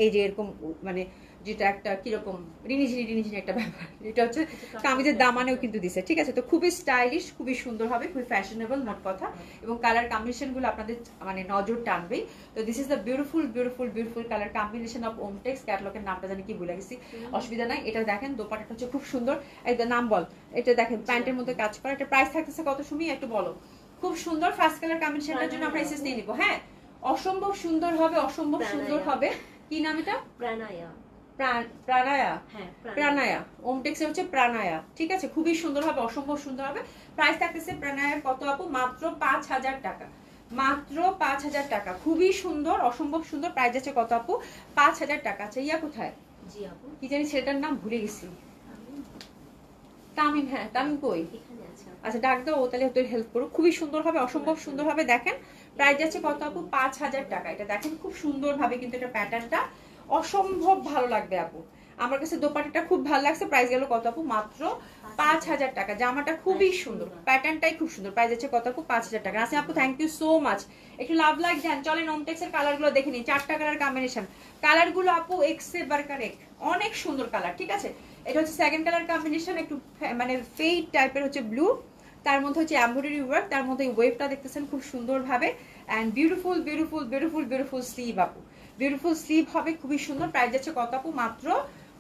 এই যে এরকম মানে যেটা একটা কিরকম রিনিঝিনি রিনিঝিনি একটা ব্যাপার, এটা হচ্ছে কামিজের দামানেও কিন্তু দিছে, ঠিক আছে? তো খুবই স্টাইলিশ, খুবই সুন্দর হবে, খুবই ফ্যাশনেবল মোট কথা। এবং কালার কম্বিনেশনগুলো আপনাদের মানে নজর টানবেই। তো this is the beautiful beautiful beautiful colour combination of Omtex. ক্যাটালগের নামটা জানি কি ভুলে গেছি, অসুবিধা নাই। এটা দেখেন দোপাট্টাটা হচ্ছে খুব সুন্দর, একদম নাম বল। এটা দেখেন প্যান্টের মধ্যে কাজ করা। এটা প্রাইস থাকতেছে কত সুমি একটু বলো? খুব সুন্দর ফার্স্ট কালার কম্বিনেশনটার জন্য আমরা এসএস নিয়ে নিব। হ্যাঁ, অসম্ভব সুন্দর হবে, অসম্ভব সুন্দর হবে। কি নাম এটা? প্রাণায়া। প্রাণায়া। হ্যাঁ, প্রাণায়া ওমটেক্সে হচ্ছে প্রাণায়া, ঠিক আছে? খুবই সুন্দর হবে, অসম্ভব সুন্দর হবে। প্রাইস থাকতেছে প্রাণায়ার কত আপু? মাত্র 5,000 টাকা, মাত্র 5,000 টাকা। খুবই সুন্দর, অসম্ভব সুন্দর। প্রাইস আছে কত আপু? 5,000 টাকা। আচ্ছা, ইয়া কোথায়? জি আপু, কি জানি সেটার নাম ভুলে গেছি। তামিম, হ্যাঁ তামিম কই? এখানে আছে। আচ্ছা, ডাক দাও, ও তাহলে তোর হেল্প করো। খুবই সুন্দর হবে, অসম্ভব সুন্দর হবে। দেখেন প্রাইস যাচ্ছে কত আপু? 5,000 টাকা। এটা দেখেন খুব সুন্দর ভাবে কিন্তু এটা প্যাটার্নটা অসম্ভব ভালো লাগবে আপু। আমার কাছে দোপাট্টাটা খুব ভালো লাগছে। প্রাইস গেল কত আপু? মাত্র 5,000 টাকা। জামাটা খুবই সুন্দর, প্যাটার্নটাই খুব সুন্দর। প্রাইস যাচ্ছে কত আপু? 5,000 টাকা। আচ্ছা আপু, থ্যাংক ইউ সো মাচ। একটু লাভ লাইক দেন। চলেন ওমটেক্সের কালারগুলো দেখে নিন। 4টা কালার কম্বিনেশন, কালারগুলো আপু এক্সে বারকার এক, অনেক সুন্দর কালার, ঠিক আছে? এটা হচ্ছে সেকেন্ড কালার কম্বিনেশন, একটু মানে ফেড টাইপের হচ্ছে ব্লু, তার মধ্যে হচ্ছে এমব্রয়ডারি ওয়ার্ক, তার মধ্যে ওয়েভটা দেখতেছেন খুব সুন্দরভাবে। And beautiful beautiful beautiful beautiful sleeve আপু, বিউটিফুল স্লিভ হবে, খুবই সুন্দর। প্রাইস যাচ্ছে কত আপু? মাত্র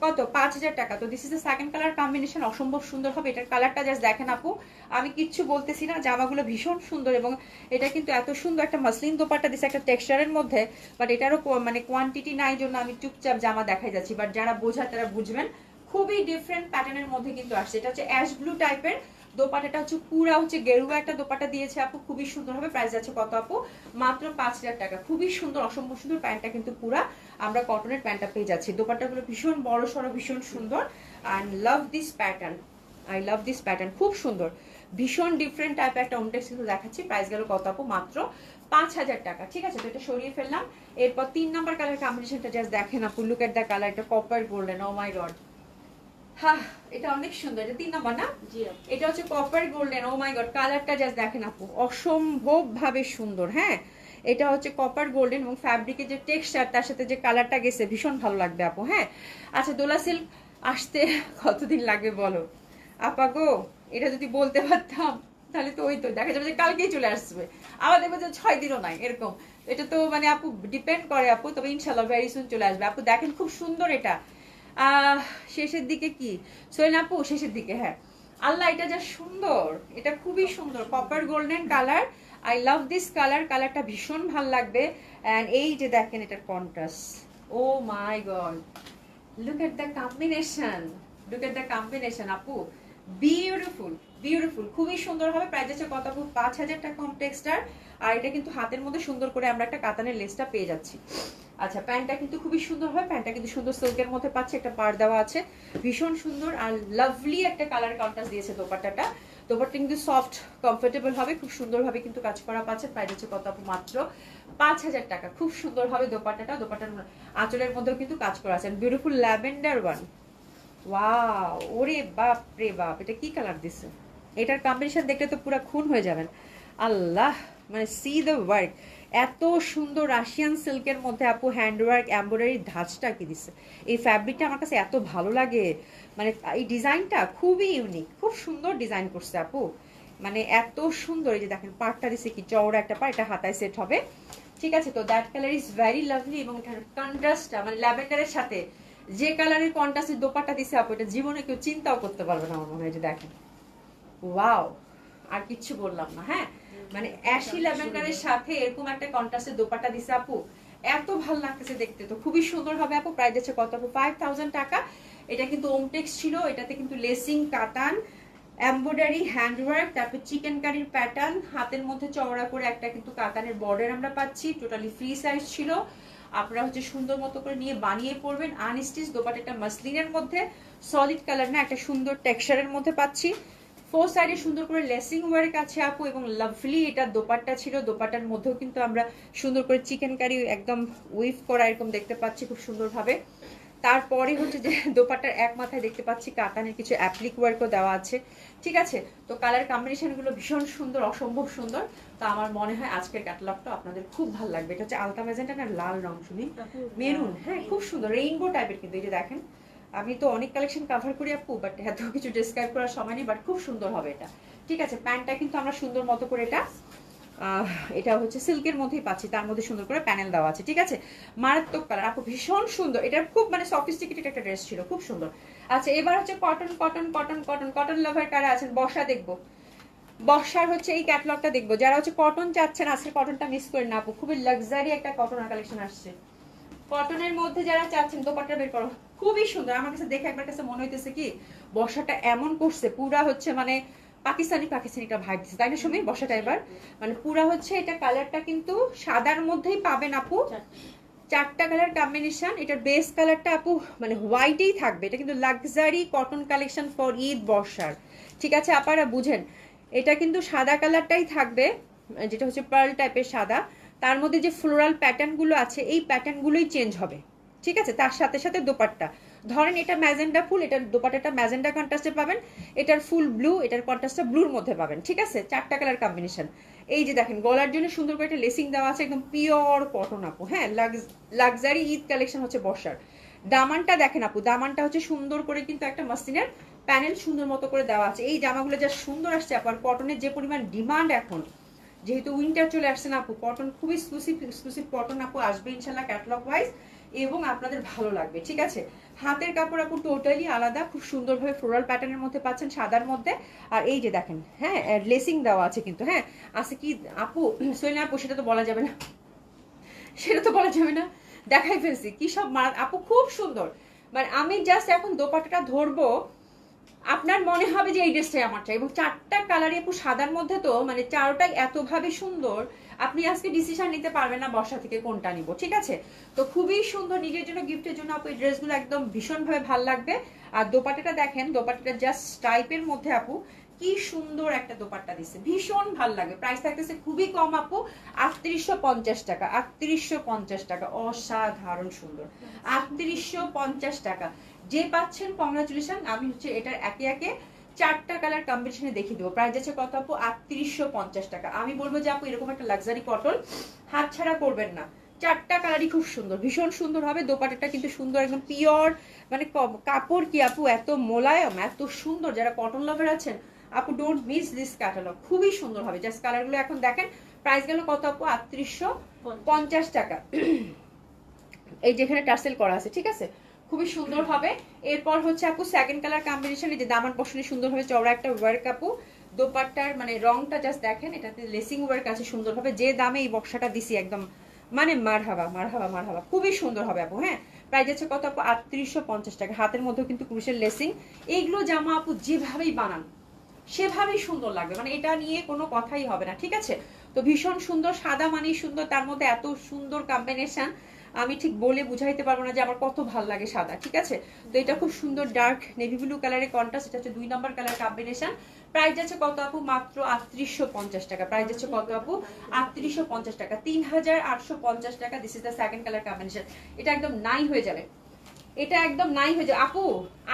কত? 5,000 টাকা। তো this is the second colour combination, অসম্ভব সুন্দর হবে। এটার কালারটা জাস্ট দেখেন আপু, আমি কিচ্ছু বলতেছি না, জামাগুলো ভীষণ সুন্দর। এবং এটা কিন্তু এত সুন্দর একটা মাসলিন দোপাট্টা দিচ্ছে একটা টেক্সচারের মধ্যে, বাট এটারও মানে কোয়ান্টিটি নাই জন্য আমি চুপচাপ জামা দেখাই যাচ্ছি, বাট যারা বোঝায় তারা বুঝবেন। খুবই ডিফারেন্ট প্যাটার্নের মধ্যে কিন্তু আসছে। এটা হচ্ছে অ্যাশ ব্লু টাইপের দোপাট্টাটা, হচ্ছে পুরা হচ্ছে গেরুয়া একটা দোপাট্টা দিয়েছে আপু, খুবই সুন্দর হবে। প্রাইস আছে কত আপু? মাত্র 5,000 টাকা। খুবই সুন্দর, অসম্ভব সুন্দর। প্যান্টটা কিন্তু পুরা আমরা কটনের প্যান্টটা পেয়ে যাচ্ছি। দোপাট্টাগুলো ভীষণ বড় সড়ো, ভীষণ সুন্দর। And love this pattern, I love this pattern, খুব সুন্দর, ভীষণ ডিফারেন্ট টাইপের একটা ওমটেক্স কিন্তু দেখাচ্ছি। প্রাইস গেল কত আপু? মাত্র 5,000 টাকা, ঠিক আছে? তো এটা সরিয়ে ফেললাম। এরপর 3 নাম্বার কালার কম্বিনেশনটা জাস্ট দেখেন আপু, লুক এট দ্য কালার, এটা copper golden, O my god, হ্যাঁ, এটা অনেক সুন্দর। এটা 3 নাম্বার না? জি আপু। এটা হচ্ছে copper golden. O my god, কালারটা জাস্ট দেখেন আপু, অসম্ভব ভাবে সুন্দর। হ্যাঁ, এটা হচ্ছে কপার গোল্ডেন এবং ফ্যাব্রিকের যে টেক্সচার তার সাথে যে কালারটা গেছে ভীষণ ভালো লাগবে আপু। হ্যাঁ, আচ্ছা দোলা সিল্ক আসতে কতদিন লাগবে বলো আপা গো? এটা যদি বলতে পারতাম তাহলে তো ওই তো দেখা যাবে যে কালকেই চলে আসবে, আবার দেখবো যে 6 দিনও নাই এরকম। এটা তো মানে আপু ডিপেন্ড করে আপু, তবে ইনশাল্লাহ ভেরি সুন চলে আসবে আপু। দেখেন খুব সুন্দর এটা। আহ শেষের দিকে কি সোয়েন আপু? শেষের দিকে, হ্যাঁ। আল্লাহ, এটা যা সুন্দর, এটা খুবই সুন্দর, copper golden colour. I love this colour, কালারটা ভীষণ ভাল লাগবে। এন্ড এই যে দেখেন এটার contrast, oh my God, look at the combination, look at the combination আপু, বিউটিফুল বিউটিফুল, খুবই সুন্দর হবে। প্রাইস আছে কত আপু? 5,000 টাকা কমপ্লেক্সটার। আর এটা কিন্তু হাতের মধ্যে সুন্দর করে আমরা একটা কাতানের লেসটা পেয়ে যাচ্ছি। আচ্ছা, প্যান্টটা কিন্তু খুবই সুন্দর হয়, প্যান্টটা কিন্তু সুন্দর সিল্কের মধ্যে পাচ্ছে, একটা পাড় দেওয়া আছে, ভীষণ সুন্দর। আর লাভলি একটা কালার কন্ট্রাস্ট দিয়েছে দোপাট্টাটা। দোপাট্টা কিন্তু সফট কমফোর্টেবল হবে, খুব সুন্দরভাবে কিন্তু কাজ করা পাচ্ছে। প্রাইস হচ্ছে কত আপু? মাত্র 5,000 টাকা। খুব সুন্দর হবে দোপাট্টাটা, দোপাট্টার আঁচলের মধ্যেও কিন্তু কাজ করা আছে। বিউটিফুল ল্যাভেন্ডার ওয়ান, ওয়াও, ওরে বাপ রে বাপ, এটা কি কালার দিছে! এটার কম্বিনেশন দেখলে তো পুরো খুন হয়ে যাবেন। আল্লাহ, মানে সি দ্য ওয়ার্ক, এত সুন্দর রাশিয়ান সিল্কের মধ্যে আপু হ্যান্ডওয়ার্ক এমব্রয়ডারি ধাঁচটা কি দিছে। এই ফ্যাব্রিকটা আমার কাছে এত ভালো লাগে, মানে এই ডিজাইনটা খুবই ইউনিক, খুব সুন্দর ডিজাইন করছে আপু, মানে এত সুন্দর। এই যে দেখেন পাড়টা দিছে কি চওড়া একটা পাড়, এটা হাতায় সেট হবে। ঠিক আছে, তো that colour is very lovely এবং এটার কন্ট্রাস্টটা মানে ল্যাভেন্ডারের সাথে যে কালারের কন্ট্রাস্টের দোপাট্টা দিছে আপু, এটা জীবনে কেউ চিন্তাও করতে পারবে না আমার মনে হয়। যে দেখেন, ওয়াও, আর কিচ্ছু বললাম না। হ্যাঁ, মানে অ্যাশি ল্যাভেন্ডারের সাথে এরকম একটা কন্ট্রাস্টের দোপাট্টা দিছে আপু, এত ভালো লাগতেছে দেখতে, তো খুবই সুন্দর হবে আপু। প্রাইস আছে কত আপু? 5,000 টাকা। এটা কিন্তু ওমটেক্স ছিল, এটাতে কিন্তু লেসিং, কাতান, এমব্রয়ডারি, হ্যান্ডওয়ার্ক, তারপর চিকেন কারির প্যাটার্ন, হাতের মধ্যে চওড়া করে একটা কিন্তু কাতানের বর্ডার আমরা পাচ্ছি। টোটালি ফ্রি সাইজ ছিল, আপনারা হচ্ছে সুন্দর মতো করে নিয়ে বানিয়ে পড়বেন। আনস্টিচ দোপাট্টাটা মাসলিনের মধ্যে, সলিড কালার না, একটা সুন্দর টেক্সচারের মধ্যে পাচ্ছি। ফোর সাইডে সুন্দর করে লেসিং ওয়ার্ক আছে আপু এবং লাভলি এটা দোপাট্টা ছিল। দোপাট্টার মধ্যেও কিন্তু আমরা সুন্দর করে চিকেন কারি একদম উইভ করা এরকম দেখতে পাচ্ছি খুব সুন্দরভাবে। তারপরে হচ্ছে যে দোপাট্টার এক মাথায় দেখতে পাচ্ছি কাতানের কিছু অ্যাপ্লিক ওয়ার্কও দেওয়া আছে। ঠিক আছে, তো কালার কম্বিনেশনগুলো ভীষণ সুন্দর, অসম্ভব সুন্দর। তো আমার মনে হয় আজকের ক্যাটালগটা আপনাদের খুব ভালো লাগবে। এটা হচ্ছে আলতা ম্যাজেন্টা না লাল রং, শুনি মেরুন, হ্যাঁ খুব সুন্দর রেইনবো টাইপের কিন্তু। এই যে দেখেন, আমি তো অনেক কালেকশন কভার করি আপু, বাট এত কিছু ডিসক্রাইব করার সময় নেই, বাট খুব সুন্দর হবে এটা। ঠিক আছে, প্যান্টটা কিন্তু আমরা সুন্দর মতো করে এটা হচ্ছে সিল্কের মধ্যেই পাচ্ছি, তার মধ্যে সুন্দর করে প্যানেল দেওয়া আছে। ঠিক আছে, মারাত্মক কালার আপু, ভীষণ সুন্দর। এটা খুব মানে সফিস্টিকেটেড একটা ড্রেস ছিল, খুব সুন্দর। আচ্ছা, এবার হচ্ছে cotton cotton cotton cotton cotton লাভার কারা আছেন? বর্ষা দেখবো, বর্ষার হচ্ছে এই ক্যাটলগটা দেখবো। যারা হচ্ছে কটন চাচ্ছেন আজকে কটনটা মিস করেন না আপু, খুবই লাক্সারি একটা কটনের কালেকশন আসছে। কটনের মধ্যে যারা চাচ্ছেন দোপাট্টা বের করো, খুবই সুন্দর। আমার কাছে দেখে একবার কাছে মনে হইতেছে কি বর্ষাটা এমন করছে পুরা হচ্ছে মানে পাকিস্তানি পাকিস্তানিটা ভাইব দিচ্ছে, তাই না সুমি? বর্ষাটা এবার মানে পুরা হচ্ছে এটা কালারটা কিন্তু সাদার মধ্যেই পাবেন আপু, 4টা কালার কম্বিনেশন। এটার বেস কালারটা আপু মানে হোয়াইটেই থাকবে। এটা কিন্তু luxury cotton collection for Eid বর্ষার। ঠিক আছে, আপনারা বুঝেন, এটা কিন্তু সাদা কালারটাই থাকবে, যেটা হচ্ছে পার্ল টাইপের সাদা। তার মধ্যে যে ফ্লোরাল প্যাটার্নগুলো আছে এই প্যাটার্নগুলোই চেঞ্জ হবে। ঠিক আছে, তার সাথে সাথে দোপাট্টা, ধরেন এটা ম্যাজেন্ডা ফুল, এটার দোপাট্টাটা ম্যাজেন্ডা কন্ট্রাস্টে পাবেন, এটার ফুল ব্লু, এটার কন্ট্রাস্টটা ব্লুর মধ্যে পাবেন। ঠিক আছে, 4টা কালার কম্বিনেশন। এই যে দেখেন গলার জন্য সুন্দর করে একটা লেসিং দেওয়া আছে, একদম পিওর কটন আপু। হ্যাঁ, লাক্সারি ঈদ কালেকশন হচ্ছে বর্ষার। দামানটা দেখেন আপু, দামানটা হচ্ছে সুন্দর করে কিন্তু একটা মাসলিনের প্যানেল সুন্দর মতো করে দেওয়া আছে। এই জামাগুলো যা সুন্দর আসছে আপু, আর কটনের যে পরিমাণ ডিমান্ড এখন, যেহেতু উইন্টার চলে আসছে না আপু, কটন খুবই এক্সক্লুসিভ কটন আপু আসবে ইনশাল্লাহ ক্যাটালগ ওয়াইজ, এবং আপনাদের ভালো লাগবে। ঠিক আছে, হাতের কাপড় আপু টোটালি আলাদা, খুব সুন্দরভাবে ফ্লোরাল প্যাটার্নের মধ্যে পাচ্ছেন সাদার মধ্যে। আর এই যে দেখেন, হ্যাঁ লেসিং দেওয়া আছে কিন্তু। হ্যাঁ, আছে কি আপু সোহেল আপু, সেটা তো বলা যাবে না, সেটা তো বলা যাবে না, দেখাই ফেলছি কি সব আপু, খুব সুন্দর। মানে আমি জাস্ট এখন দোপাট্টাটা ধরবো, আপনার মনে হবে যে এই ড্রেসটাই আমার চাই। এবং 4টা কালারই আপু সাদার মধ্যে, তো মানে 4টাই এতভাবে সুন্দর, আপনি আজকে ডিসিশন নিতে পারবেন না বর্ষা থেকে কোনটা নিব। ঠিক আছে, তো খুবই সুন্দর, নিজের জন্য গিফটের জন্য আপু এই ড্রেসগুলো একদম ভীষণভাবে ভালো লাগবে। আর দোপাট্টাটা দেখেন, দোপাট্টাটা জাস্ট টাইপের মধ্যে আপু কি সুন্দর একটা দোপাট্টা দিচ্ছে, ভীষণ ভালো লাগে। প্রাইস থাকতেছে খুবই কম আপু, 3850 টাকা। 3850 টাকা, অসাধারণ সুন্দর, 3850 টাকা। যে পাচ্ছেন কংগ্রাচুলেশন। আমি হচ্ছে এটার একে একে 4টা কালার কম্বিনেশনে দেখিয়ে দেবো। প্রাইস আছে কত আপু? 3850 টাকা। আমি বলবো যে আপু এরকম একটা লাক্সারি কটন হাতছাড়া করবেন না। 4টা কালারই খুব সুন্দর, ভীষণ সুন্দর হবে। দোপাট্টাটা কিন্তু সুন্দর, একদম পিওর, মানে কাপড় কি আপু এত মোলায়েম, এত সুন্দর। যারা কটন লাভার আছেন আপু, ডোন্ট মিস দিস ক্যাটালগ, খুবই সুন্দর হবে। জাস্ট কালারগুলো এখন দেখেন। প্রাইস গেল কত আপু? 3850 টাকা। এই যেখানে টার্সেল করা আছে, ঠিক আছে, খুবই সুন্দর হবে। এরপর হচ্ছে আপু সেকেন্ড কালার কম্বিনেশন, এই যে দামান পশনে সুন্দর হবে, চওড়া একটা ওয়ার্ক আপু। দোপাট্টার মানে রংটা জাস্ট দেখেন, এটাতে লেসিং ওয়ার্ক আছে সুন্দর হবে। যে দামে এই বক্সাটা দিছি একদম মানে মারহাবা মারহাবা মারহাবা, খুবই সুন্দর হবে আপু। হ্যাঁ, প্রাইস আছে কত আপু? 3850 টাকা। হাতের মধ্যেও কিন্তু ক্রুশের লেসিং। এইগুলো জামা আপু যেভাবেই বানান সেভাবেই সুন্দর লাগবে, মানে এটা নিয়ে কোনো কথাই হবে না, ঠিক আছে। তো ভীষণ সুন্দর, সাদা মানেই সুন্দর, তার মধ্যে এত সুন্দর কম্বিনেশন আমি ঠিক বলে বুঝাইতে পারবো না যে আমার কত ভালো লাগে সাদা, ঠিক আছে। তো এটা খুব সুন্দর ডার্ক নেভি ব্লু কালারের কন্ট্রাস্ট, এটা হচ্ছে 2 নম্বর কালার কম্বিনেশন। প্রাইস যাচ্ছে কত আপু? মাত্র 3850 টাকা। প্রাইস যাচ্ছে কত আপু? 3850 টাকা, 3850 টাকা। This is the second colour combination. এটা একদম নাই হয়ে যাবে, এটা একদম নাই হয়ে যাবে আপু।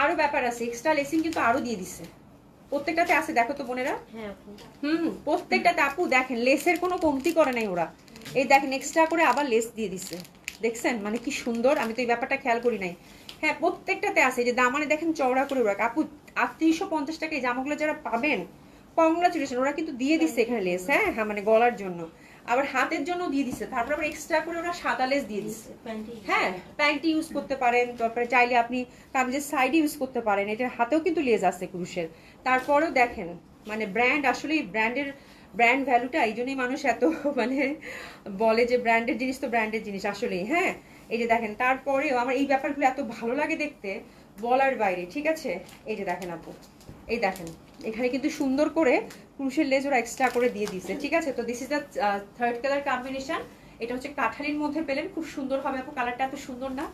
আরো ব্যাপার আছে, এক্সট্রা লেসিং কিন্তু আরো দিয়ে দিছে, প্রত্যেকটাতে আছে, দেখো তো বোনেরা। হ্যাঁ আপু। প্রত্যেকটাতে আপু দেখেন লেসের কোনো কমতি করে নাই ওরা। এই দেখেন এক্সট্রা করে আবার লেস দিয়ে দিছে, দেখছেন মানে কি সুন্দর। আমি তো এই ব্যাপারটা খেয়াল করি নাই। হ্যাঁ, প্রত্যেকটাতে আছে। যে দামানে দেখেন চওড়া করে ওরা আপু। 3850 টাকা এই জামাগুলো যারা পাবেন কংগ্রাচুলেশন, ওরা কিন্তু দিয়ে দিচ্ছে এখানে লেস। হ্যাঁ হ্যাঁ, মানে গলার জন্য, আবার হাতের জন্য দিয়ে দিচ্ছে, তারপর আবার এক্সট্রা করে ওরা সাদা লেস দিয়ে দিচ্ছে। হ্যাঁ, প্যান্টি ইউজ করতে পারেন, তারপরে চাইলে আপনি কামিজের সাইডে ইউজ করতে পারেন। এটার হাতেও কিন্তু লেস আছে ক্রুশের। তারপরেও দেখেন মানে ব্র্যান্ড, আসলে ব্র্যান্ড ভ্যালুটা এই জন্যই মানুষ এত মানে বলে যে ব্র্যান্ডের জিনিস তো ব্র্যান্ডের জিনিস আসলেই। হ্যাঁ, এই যে দেখেন, তারপরেও আমার এই ব্যাপারগুলো এত ভালো লাগে দেখতে, বলার বাইরে, ঠিক আছে। এই যে দেখেন আপু, এই দেখেন এখানে কিন্তু সুন্দর করে ক্রুশের লেজ ওরা এক্সট্রা করে দিয়ে দিচ্ছে, ঠিক আছে। তো this is the third colour combination. এটা হচ্ছে কাঠালির মধ্যে পেলেন, খুব সুন্দর হবে আপু। কালারটা এত সুন্দর না?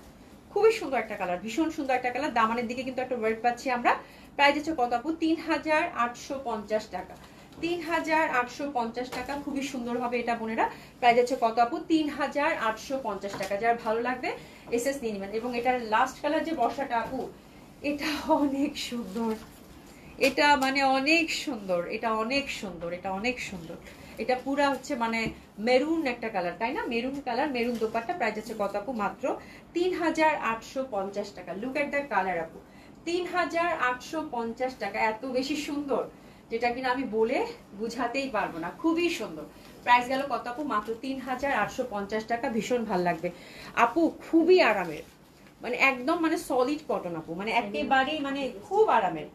খুবই সুন্দর একটা কালার, ভীষণ সুন্দর একটা কালার। দামানের দিকে কিন্তু একটা ওয়ার্ক পাচ্ছি আমরা। প্রাইস হচ্ছে কত আপু? 3850 টাকা। 3850 টাকা, খুবই সুন্দর হবে এটা বোনেরা। প্রাইস হচ্ছে কত আপু? 3850 টাকা। যার ভালো লাগবে এসএস নিয়ে নেবেন। এবং এটার লাস্ট কালার যে বর্ষাটা আপু, এটা অনেক সুন্দর, এটা মানে অনেক সুন্দর, এটা অনেক সুন্দর, এটা অনেক সুন্দর। এটা পুরা হচ্ছে মানে মেরুন একটা কালার, তাই না? Maroon colour, maroon dupatta. Price হচ্ছে কত আপু? মাত্র 3850 টাকা। লুক এট দ্য কালার আপু, 3850 টাকা। এত বেশি সুন্দর যেটা কিনা আমি বলে বুঝাতেই পারবো না, খুবই সুন্দর। প্রাইস গেল কত আপু? মাত্র 3850 টাকা। ভীষণ ভাল লাগবে আপু, খুবই আরামের, মানে একদম মানে সলিড কটন আপু, মানে একেবারেই মানে খুব আরামের।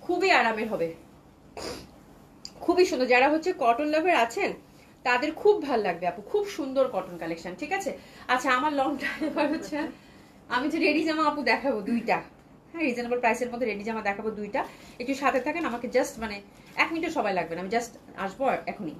খুবই আরামের হবে, খুবই সুন্দর। যারা হচ্ছে কটন লাভার আছেন তাদের খুব ভাল লাগবে আপু, খুব সুন্দর কটন কালেকশন, ঠিক আছে। আচ্ছা, আমার লংটা এবার হচ্ছে আমি যে রেডি জামা আপু দেখাবো 2টা। হ্যাঁ, রিজনেবল প্রাইসের মধ্যে রেডি জামা দেখাবো 2টা। একটু সাথে থাকেন, আমাকে জাস্ট মানে 1 মিনিট সময় লাগবে না, আমি জাস্ট আসবো এখনই।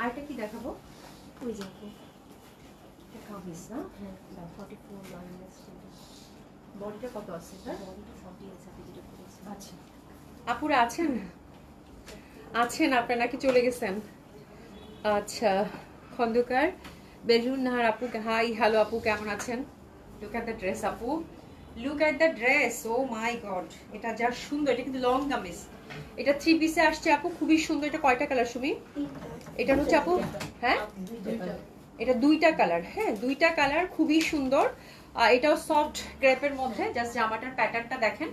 আরেকটা কি দেখাবো? ওই যে আপু। কামিজ না? হ্যাঁ 44 মাইনাস বডিটা কত আছে স্যার? বডিটা 40 আছে আপনি যেটা করেছেন। আচ্ছা, আপুরা আছেন? আছেন আপনারা নাকি চলে গেছেন? আচ্ছা, খন্দকার বেজুন নাহার আপু, হাই হ্যালো আপু, কেমন আছেন? লুক এট দ্য ড্রেস আপু, look at the dress. Oh my God, এটা যা সুন্দর। এটা কিন্তু লং কামিজ, এটা 3 পিসে আসছে আপু, খুবই সুন্দর। এটা কয়টা কালার সুমি? এটা হচ্ছে আপু, হ্যাঁ এটা 2টা কালার। হ্যাঁ, 2টা কালার, খুবই সুন্দর। এটাও সফট ক্রেপের মধ্যে। জাস্ট জামাটার প্যাটার্নটা দেখেন,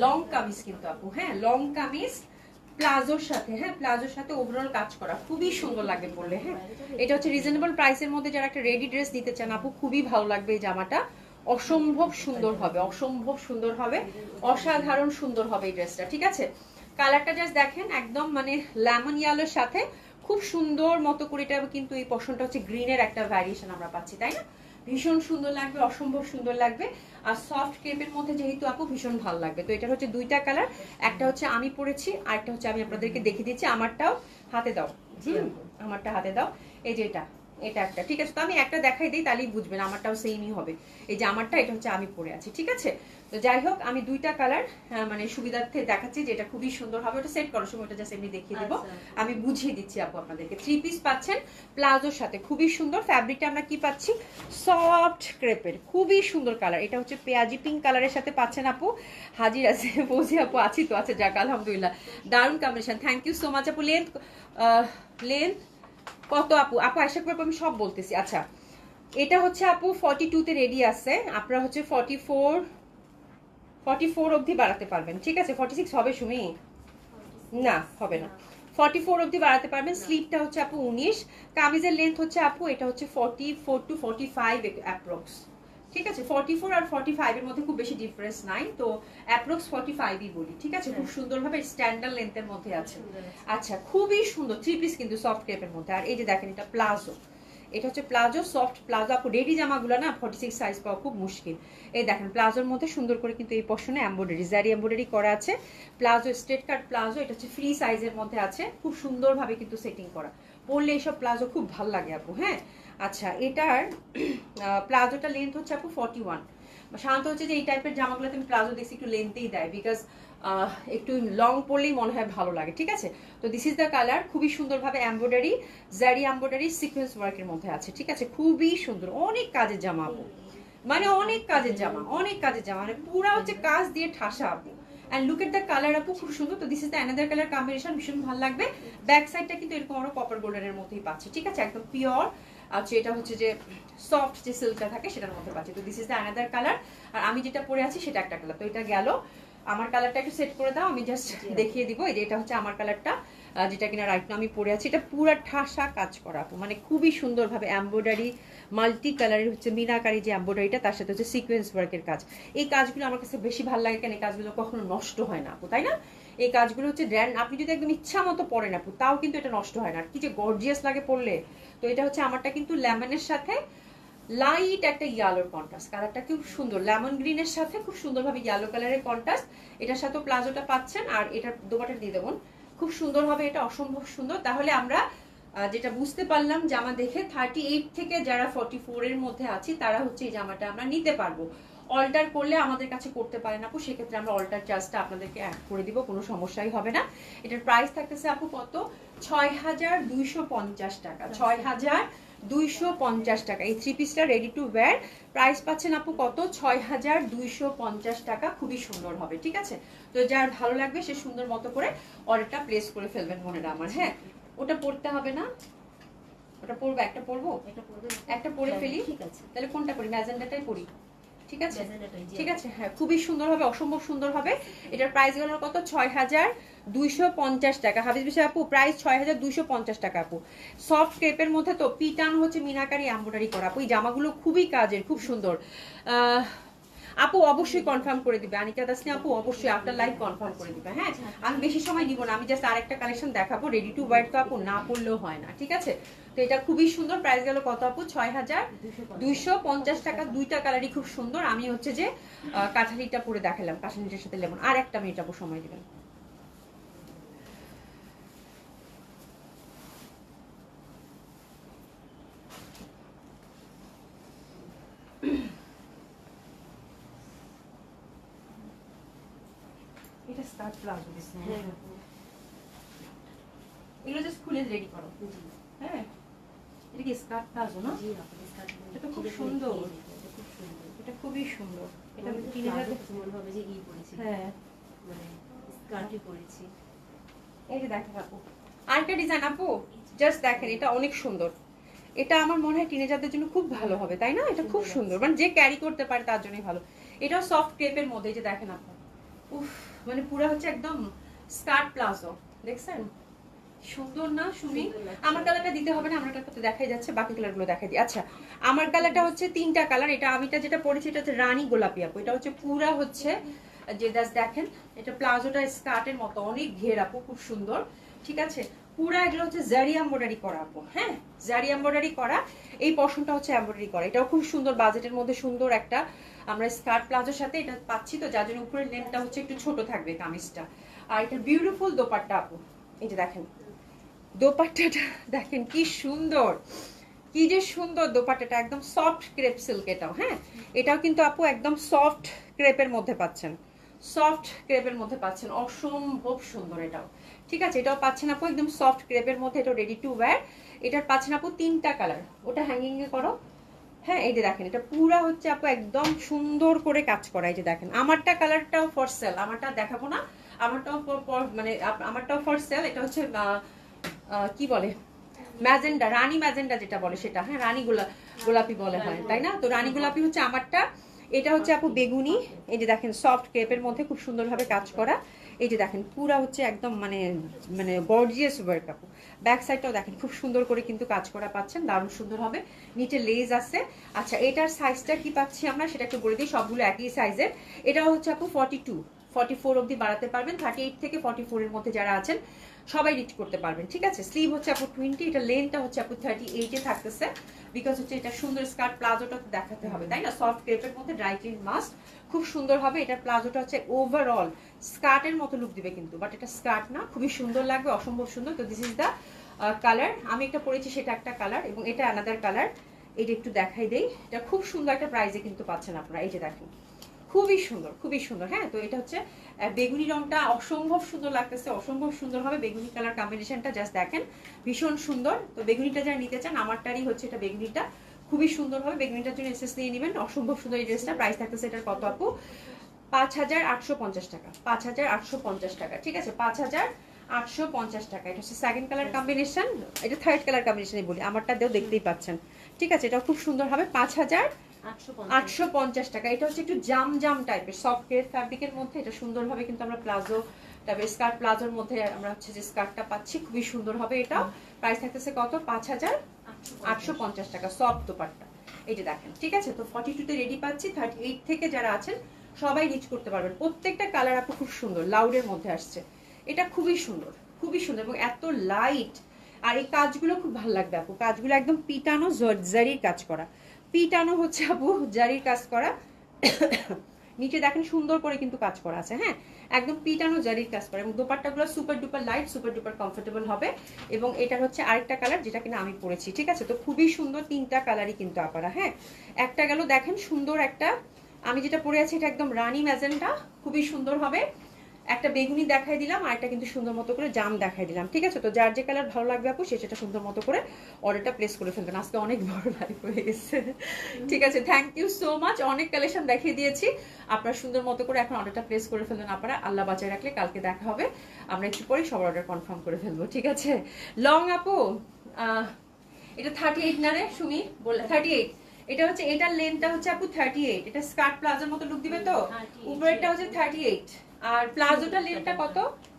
লং কামিজ কিন্তু আপু। হ্যাঁ, লং কামিজ প্লাজোর সাথে, হ্যাঁ প্লাজোর সাথে ওভারঅল কাজ করা, খুবই সুন্দর লাগবে পরলে। হ্যাঁ, এটা হচ্ছে রিজনেবল প্রাইসের মধ্যে যারা একটা রেডি ড্রেস দিতে চান আপু, খুবই ভালো লাগবে এই জামাটা। অসম্ভব সুন্দর হবে, অসম্ভব সুন্দর হবে, অসাধারণ সুন্দর হবে এই ড্রেসটা, ঠিক আছে। কালারটা জাস্ট দেখেন একদম মানে লেমন ইয়েলোর সাথে খুব সুন্দর মতো করে এটা, কিন্তু এই পোর্শনটা হচ্ছে গ্রিনের একটা ভ্যারিয়েশন আমরা পাচ্ছি, তাই না? ভীষণ সুন্দর লাগবে, অসম্ভব সুন্দর লাগবে। আর সফট ক্রেপের মধ্যে যেহেতু আপু ভীষণ ভালো লাগবে। তো এটার হচ্ছে দুইটা কালার, একটা হচ্ছে আমি পরেছি আর একটা হচ্ছে আমি আপনাদেরকে দেখিয়ে দিচ্ছি। আমারটাও হাতে দাও, আমারটা হাতে দাও। এই যে এটা এটা একটা, ঠিক আছে? তো আমি একটা দেখাই দিই, তাহলেই বুঝবেন আমারটাও সেমই হবে। এই যে আমারটা, এটা হচ্ছে আমি পরে আছি, ঠিক আছে? তো যাই হোক, আমি দুইটা কালার মানে সুবিধার্থে দেখাচ্ছি, যেটা খুবই সুন্দর হবে। ওটা সেট করার সময় ওটা জাস্ট এমনি দেখিয়ে দেবো, আমি বুঝিয়ে দিচ্ছি আপু আপনাদেরকে। 3 পিস পাচ্ছেন প্লাজোর সাথে, খুবই সুন্দর। ফ্যাব্রিকটা আমরা কি পাচ্ছি? সফট ক্রেপের, খুবই সুন্দর কালার। এটা হচ্ছে পেঁয়াজি পিঙ্ক কালারের সাথে পাচ্ছেন আপু। হাজির আছে বৌজি আপু, আছি তো, আছে, যাক আলহামদুলিল্লাহ, দারুণ combination. Thank you so much আপু। লেন্থ লেন্থ কত আপু? আপু আশা করি আমি সব বলতেছি। আচ্ছা, এটা হচ্ছে আপু 42 তে রেডি আছে, আপনারা হচ্ছে 44 অবধি বাড়াতে পারবেন, ঠিক আছে? 46 হবে সুমি? না, হবে না। 44 অবধি বাড়াতে পারবেন। স্লিপটা হচ্ছে আপু 19। কামিজের লেন্থ হচ্ছে আপু এটা হচ্ছে 44 টু 45 অ্যাপ্রক্স, ঠিক আছে? 44 আর 45 এর মধ্যে খুব বেশি ডিফারেন্স নাই, তো অ্যাপ্রক্স 45ই বলি, ঠিক আছে? খুব সুন্দরভাবে স্ট্যান্ডার্ড লেন্থের মধ্যে আছে। আচ্ছা, খুবই সুন্দর 3 পিস কিন্তু সফট ক্রেপের মধ্যে। আর এই যে দেখেন, এটা প্লাজো, এটা হচ্ছে প্লাজো, সফট প্লাজো। আপু রেডি জামাগুলো না 46 সাইজ পাওয়া খুব মুশকিল। এই দেখেন প্লাজোর মধ্যে সুন্দর করে কিন্তু এই পশনে এমব্রয়ডারি, জারি এমব্রয়ডারি করা আছে। প্লাজো, স্ট্রেট কাট প্লাজো, এটা হচ্ছে ফ্রি সাইজের মধ্যে আছে, খুব সুন্দরভাবে কিন্তু সেটিং করা। পরলে এইসব প্লাজো খুব ভালো লাগে আপু। হ্যাঁ, আচ্ছা, এটার প্লাজোটা লেন্থ হচ্ছে আপু 41। সাধারণত হচ্ছে যে এই টাইপের জামাগুলোতে আমি প্লাজো দেখছি একটু লেন্থেই দেয়, বিকজ একটু লং পরলেই মনে হয় ভালো লাগে, ঠিক আছে? তো দিস ইজ দ্য কালার, খুবই সুন্দরভাবে এমব্রয়ডারি, জারি এমব্রয়ডারি সিকোয়েন্স ওয়ার্কের মধ্যে আছে, ঠিক আছে? খুবই সুন্দর, অনেক কাজের জামা আপু, মানে অনেক কাজের জামা, অনেক কাজের জামা, মানে পুরা হচ্ছে কাজ দিয়ে ঠাসা আপু। And look at the colour আপু, খুব সুন্দর। তো this is the another colour combination, ভীষণ ভালো লাগবে। ব্যাক সাইডটা কিন্তু এরকম আরো কপার গোল্ডেনের মধ্যেই পাচ্ছি, ঠিক আছে? একদম পিওর। আচ্ছা, এটা হচ্ছে যে সফট যে সিল্কটা থাকে সেটার মধ্যে পাচ্ছি। তো this is the another colour. আর আমি যেটা পরে আছি সেটা একটা কালার। তো এটা গেল। আমার কালারটা একটু সেট করে দাও, আমি জাস্ট দেখিয়ে দিব। এই যে এটা হচ্ছে আমার কালারটা, যেটা কিনা রাইট নাও আমি পরে আছি। এটা পুরা ঠাসা কাজ করা, মানে খুবই সুন্দরভাবে এমব্রয়ডারি, মাল্টি কালারের হচ্ছে মিনাকারি যে এমব্রয়ডারিটা, তার সাথে হচ্ছে সিকোয়েন্স ওয়ার্কের কাজ। এই কাজগুলো আমার কাছে বেশি ভালো লাগে, কেন এই কাজগুলো কখনো নষ্ট হয় না আপু, তাই না? এই কাজগুলো হচ্ছে আপনি যদি একদম ইচ্ছা মতো পরেন আপু, তাও কিন্তু এটা নষ্ট হয় না। আর কি যে গর্জিয়াস লাগে পরলে। তো এটা হচ্ছে আমারটা কিন্তু লেমনের সাথে লাইট একটা ইয়েলোর কন্ট্রাস্ট, কালারটা খুব সুন্দর, লেমন গ্রিনের সাথে খুব সুন্দরভাবে ইয়েলো কালারের কন্ট্রাস্ট। এটার সাথেও প্লাজোটা পাচ্ছেন, আর এটার দোপাটা দিয়ে দেবেন, খুব সুন্দর হবে, এটা অসম্ভব সুন্দর। তাহলে আমরা যেটা বুঝতে পারলাম জামা দেখে, 38 থেকে যারা 44 এর মধ্যে আছি তারা হচ্ছে এই জামাটা আমরা নিতে পারবো। অল্টার করলে আমাদের কাছে করতে পারেন আপু, সেক্ষেত্রে আমরা অল্টার চার্জটা আপনাদেরকে অ্যাড করে দিব, কোনো সমস্যাই হবে না। এটার প্রাইস থাকতেছে আপু কত? 6250 টাকা। 6250 টাকা। এই 3 পিসটা রেডি টু ওয়্যার, প্রাইস পাচ্ছেন আপু কত? 6250 টাকা। খুবই সুন্দর হবে, ঠিক আছে? তো যার ভালো লাগবে সে সুন্দর মতো করে অর্ডারটা প্লেস করে ফেলবেন মনেরা আমার। হ্যাঁ, ওটা পড়তে হবে না, ওটা পরবো, একটা পরবো, একটা পরে ফেলি, ঠিক আছে? তাহলে কোনটা পরি? ম্যাজেন্ডাটাই পরি, ঠিক আছে? ঠিক আছে, হ্যাঁ, খুবই সুন্দর হবে, অসম্ভব সুন্দর হবে। এটার প্রাইস গেল কত? 6250 টাকা। হাফিজ বিশা আপু, প্রাইস 6250 টাকা আপু। সফট ক্রেপের মধ্যে তো পিটান হচ্ছে মিনাকারি এমব্রয়ডারি করা আপু। এই জামাগুলো খুবই কাজের, খুব সুন্দর। আপু অবশ্যই কনফার্ম করে দিবে, আনিকা দাসনি আপু অবশ্যই আফটার লাইভ কনফার্ম করে দিবে। হ্যাঁ, আমি বেশি সময় দিব না, আমি জাস্ট আরেকটা কালেকশন দেখাবো, রেডি টু ওয়্যার তো আপু না পড়লেও হয় না, ঠিক আছে? তো এটা খুবই সুন্দর, প্রাইস গেল কত আপু? 6250 টাকা। দুইটা কালারই খুব সুন্দর। আমি হচ্ছে যে কাঠালিটা পরে দেখালাম, কাঠালিটার সাথে লেমন। আর একটা মিনিট আপু সময় দিবেন। এটা স্কার্ট প্লাজো দিস না, এগুলো জাস্ট খুলে রেডি করো। হ্যাঁ, এটা কি স্কার্ট প্লাজো না? এটা খুব সুন্দর, এটা খুবই সুন্দর। এটা টিনেজারদের মনে হবে যে ই পরেছি, হ্যাঁ, মানে স্কার্টই পরেছি। এই যে দেখেন আপু আরেকটা ডিজাইন আপু, জাস্ট দেখেন, এটা অনেক সুন্দর। এটা আমার মনে হয় টিনেজারদের জন্য খুব ভালো হবে, তাই না? এটা খুব সুন্দর, মানে যে ক্যারি করতে পারে তার জন্যই ভালো। এটাও সফট ক্রেপের মধ্যে, এই যে দেখেন আপু, উফ, মানে পুরো হচ্ছে একদম স্কার্ট প্লাজো, দেখছেন? সুন্দর না সুমি? আমার কালারটা দিতে হবে না, আমার কালারটা দেখাই যাচ্ছে, বাকি কালারগুলো দেখাই দিই। আচ্ছা, আমার কালারটা হচ্ছে 3টা কালার। এটা আমিটা যেটা পরেছি এটা হচ্ছে রানী গোলাপি আপু। এটা হচ্ছে পুরা হচ্ছে যে দেখেন এটা প্লাজোটা স্কার্টের মতো অনেক ঘের আপু, খুব সুন্দর। ঠিক আছে, পুরো এগুলো হচ্ছে জারি এমব্রয়ডারি করা আপু, হ্যাঁ জারি এমব্রয়ডারি করা। এই পশনটা হচ্ছে এমব্রয়ডারি করা, এটাও খুব সুন্দর, বাজেটের মধ্যে সুন্দর একটা আমরা স্কার্ট প্লাজোর সাথে এটা পাচ্ছি। তো যার জন্য উপরের লেন্থটা হচ্ছে একটু ছোট থাকবে কামিজটা। আর এটা বিউটিফুল দোপাট্টা আপু, এই যে দেখেন দোপাট্টাটা দেখেন কি সুন্দর, কি যে সুন্দর দোপাট্টাটা, একদম সফট ক্রেপ সিল্ক এটাও। হ্যাঁ এটাও কিন্তু আপু একদম সফট ক্রেপের মধ্যে পাচ্ছেন, সফট ক্রেপের মধ্যে পাচ্ছেন, অসম্ভব সুন্দর এটাও। ঠিক আছে, এটাও পাচ্ছেন আপু একদম সফট ক্রেপের মধ্যে, এটা রেডি টু ওয়্যার। এটার পাচ্ছেন আপু 3টা কালার, ওটা হ্যাঙ্গিং এ করো। হ্যাঁ এই যে দেখেন এটা পুরা হচ্ছে আপু একদম সুন্দর করে কাজ করা। এই যে দেখেন আমারটা কালারটাও ফর সেল, আমারটা দেখাবো না, আমারটাও মানে আমারটাও ফর সেল। এটা হচ্ছে কি বলে ম্যাজেন্ডা, রানী ম্যাজেন্ডা যেটা বলে সেটা, হ্যাঁ রানী গোলাপি বলে হয় তাই না? তো রানী গোলাপি হচ্ছে আমারটা, এটা হচ্ছে আপু বেগুনি। এই যে দেখেন সফট ক্রেপের মধ্যে খুব সুন্দরভাবে কাজ করা। এই যে দেখেন পুরা হচ্ছে একদম মানে মানে গর্জিয়াস ওয়ার্ক আপু। ব্যাক সাইডটাও দেখেন খুব সুন্দর করে কিন্তু কাজ করা পাচ্ছেন, দারুণ সুন্দর হবে। নিচে লেজ আছে। আচ্ছা এটার সাইজটা কি পাচ্ছি আমরা সেটা একটু বলে দিই, সবগুলো একই সাইজের। এটাও হচ্ছে আপু 44 অবধি বাড়াতে পারবেন, 38 থেকে 44 এর মধ্যে যারা আছেন সবাই রিচ করতে পারবেন। ঠিক আছে, স্লিভ হচ্ছে আপু 20, এটা লেন্থটা হচ্ছে আপু 38 এ থাকতেছে, বিকজ হচ্ছে এটা সুন্দর স্কার্ট প্লাজোটা দেখাতে হবে তাই না? সফট ক্রেপের মধ্যে ড্রাই ক্লিন মাস্ট, খুব সুন্দর হবে। এটার প্লাজোটা হচ্ছে ওভারঅল স্কার্টের মতো লুক দিবে কিন্তু, বাট এটা স্কার্ট না, খুবই সুন্দর লাগবে, অসম্ভব সুন্দর। তো দিস ইজ দ্য কালার, আমি একটা পরেছি সেটা একটা কালার, এবং এটা আনাদার কালার। এটা একটু দেখাই দেই, এটা খুব সুন্দর একটা প্রাইজে কিন্তু পাচ্ছেন আপনারা। এই যে দেখেন খুবই সুন্দর, খুবই সুন্দর। হ্যাঁ তো এটা হচ্ছে বেগুনি রংটা অসম্ভব সুন্দর লাগতেছে, অসম্ভব সুন্দর হবে বেগুনি কালার কম্বিনেশনটা, জাস্ট দেখেন ভীষণ সুন্দর। তো বেগুনিটা যারা নিতে চান, আমারটারই হচ্ছে এটা বেগুনিটা, খুবই সুন্দর হবে। বেগুনিটার জন্য এসএস নিয়ে নেবেন, অসম্ভব সুন্দর এই ড্রেসটা। প্রাইস থাকতেছে এটার কত আপু? 5850 টাকা, 5850 টাকা। ঠিক আছে, 5850 টাকা। এটা হচ্ছে সেকেন্ড কালার কম্বিনেশন, এটা থার্ড কালার কম্বিনেশনই বলি, আমারটা দিয়েও দেখতেই পাচ্ছেন। ঠিক আছে, এটা খুব সুন্দর হবে, 5850 টাকা। এটা হচ্ছে একটু জাম জাম টাইপের সফট গ্রেড ফ্যাব্রিকের মধ্যে, এটা সুন্দরভাবে কিন্তু আমরা প্লাজো তারপরে স্কার্ট প্লাজোর মধ্যে আমরা হচ্ছে যে স্কার্টটা পাচ্ছি, খুবই সুন্দর হবে। এটা প্রাইস থাকতেছে কত? 5850 টাকা, সফট দোপাট্টা। এই যে দেখেন, ঠিক আছে। তো 42 তে রেডি পাচ্ছি, 38 থেকে যারা আছেন সবাই রিচ করতে পারবেন। প্রত্যেকটা কালার আপু খুব সুন্দর, লাউডের মধ্যে আসছে, এটা খুবই সুন্দর, খুবই সুন্দর এবং এত লাইট। আর এই কাজগুলো খুব ভালো লাগবে আপু, কাজগুলো একদম পিটানো জারির কাজ করা, পিটানো হচ্ছে আপু জারির কাজ করা। নিচে দেখেন সুন্দর করে কিন্তু কাজ করা আছে, হ্যাঁ একদম পিটানো জারির কাজ করা, এবং দোপাট্টাগুলো super duper light, super duper comfortable হবে। এবং এটার হচ্ছে আরেকটা কালার যেটা কিনা আমি পরেছি। ঠিক আছে, তো খুবই সুন্দর, 3টা কালারই কিন্তু আপারা। হ্যাঁ একটা গেল দেখেন সুন্দর একটা, আমি যেটা পরে আছি এটা একদম রানী ম্যাজেন্টা, খুবই সুন্দর হবে। একটা বেগুনি দেখাই দিলাম, আর একটা কিন্তু সুন্দর মতো করে জাম দেখাই দিলাম। ঠিক আছে, তো যার যে কালার ভালো লাগবে আপু সেটা সুন্দর মতো করে অর্ডারটা প্লেস করে ফেলবেন। আজকে অনেক বড় লাইভ হয়ে গেছে। ঠিক আছে, থ্যাংক ইউ সো মাচ, অনেক কালেকশন দেখিয়ে দিয়েছি। আপনারা সুন্দর মতো করে এখন অর্ডারটা প্লেস করে ফেলবেন। আপনারা আল্লাহ বাঁচায় রাখলে কালকে দেখা হবে, আমরা একটু পরে সবার অর্ডার কনফার্ম করে ফেলবো। ঠিক আছে, লং আপু এটা 38 না রে সুমি বললে? 38। এটা হচ্ছে, এটার লেন্থটা হচ্ছে আপু 38, এটা স্কার্ট প্লাজোর মতো লুক দিবে। তো উপরেরটা হচ্ছে 38, আর প্লাজোটা লেন্থটা কত?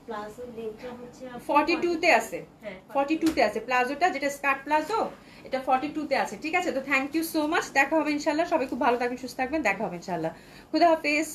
প্লাজো লেন্থটা হচ্ছে 42 তে আছে, হ্যাঁ 42 তে আছে প্লাজোটা, যেটা স্কার্ট প্লাজো এটা 42 তে আছে। ঠিক আছে, তো থ্যাংক ইউ সো মাচ, দেখা হবে ইনশাআল্লাহ। সবাই খুব ভালো থাকবেন, সুস্থ থাকবেন, দেখা হবে ইনশাআল্লাহ। খুদা হাফেজ।